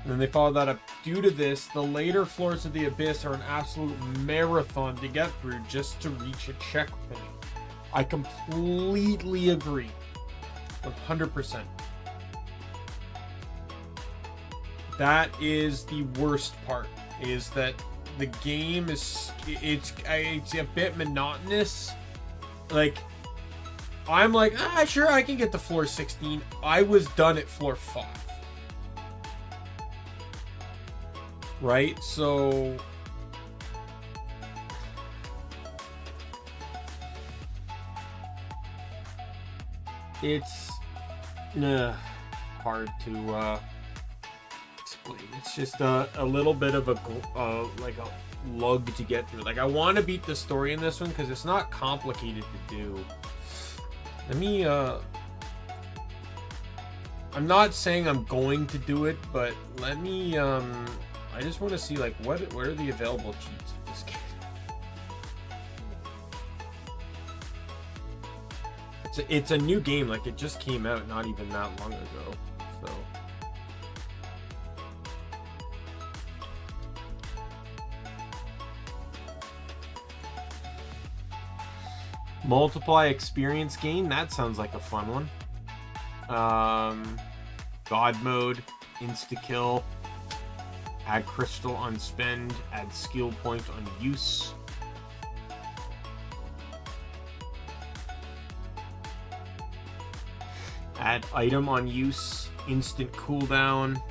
And then they follow that up. Due to this, the later floors of the Abyss are an absolute marathon to get through just to reach a checkpoint. I completely agree. 100%. That is the worst part, is that the game is, it's a bit monotonous. Like, I'm like, sure, I can get to floor 16. I was done at floor 5. Right? So it's hard to explain. It's just a little bit of like a lug to get through. Like, I want to beat the story in this one because it's not complicated to do. Let me I'm not saying I'm going to do it, but let me I just want to see, like, what are the available cheats of this game. It's a new game, like it just came out not even that long ago. So multiply experience gain, that sounds like a fun one. God mode, insta kill, add crystal on spend, add skill point on use. Add item on use, instant cooldown.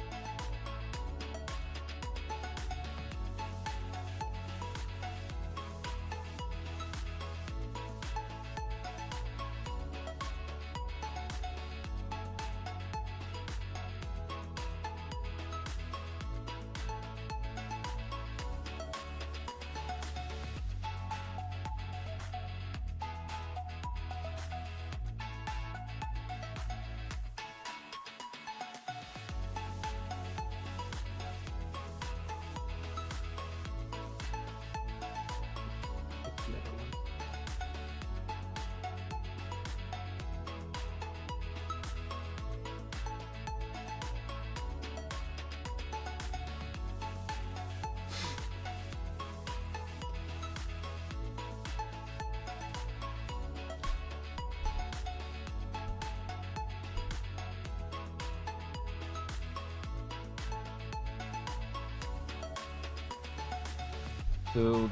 So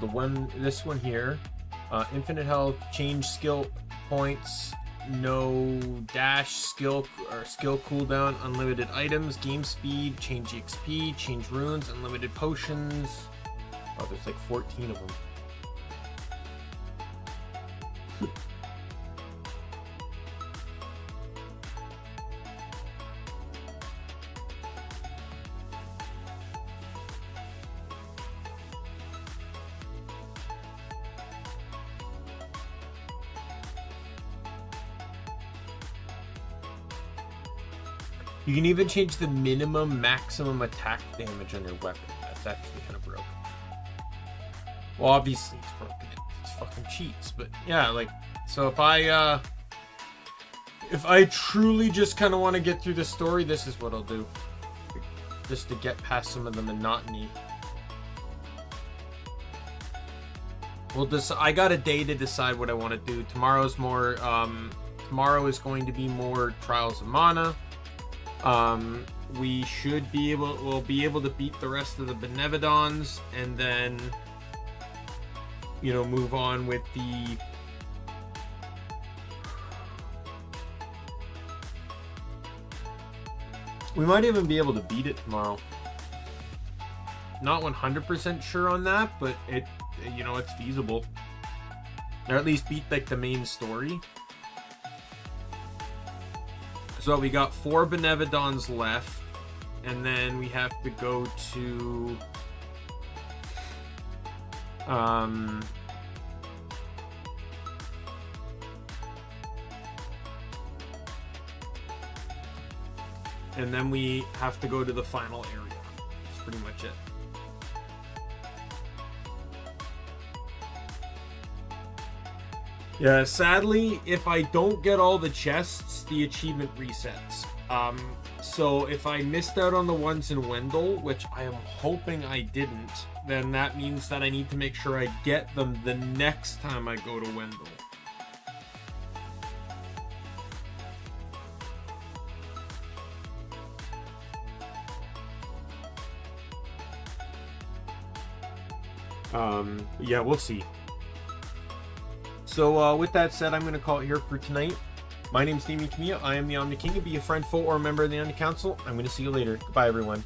this one here, infinite health, change skill points, no dash, skill cooldown, unlimited items, game speed, change XP, change runes, unlimited potions. Oh, there's like 14 of them. You can even change the minimum maximum attack damage on your weapon. That's actually kind of broken. Well, obviously it's broken. It's fucking cheats, but yeah, like, so if I truly just kind of want to get through the story, this is what I'll do. Just to get past some of the monotony. Well, I got a day to decide what I want to do. Tomorrow's more, tomorrow is going to be more Trials of Mana. We'll be able to beat the rest of the Benevodons, and then, you know, move on with the we might even be able to beat it tomorrow. Not 100% sure on that, but you know, it's feasible. Or at least beat like the main story. So we got 4 Benevodons left, and then we have to go to and then we have to go to the final area. That's pretty much it. Yeah, sadly, if I don't get all the chests, the achievement resets. So if I missed out on the ones in Wendell, which I am hoping I didn't, then that means that I need to make sure I get them the next time I go to Wendell. Yeah, we'll see. So with that said, I'm going to call it here for tonight. My name's Daimien Kamiya. I am the Omni King. Be a friend, foe, or a member of the Omni Council. I'm going to see you later. Goodbye, everyone.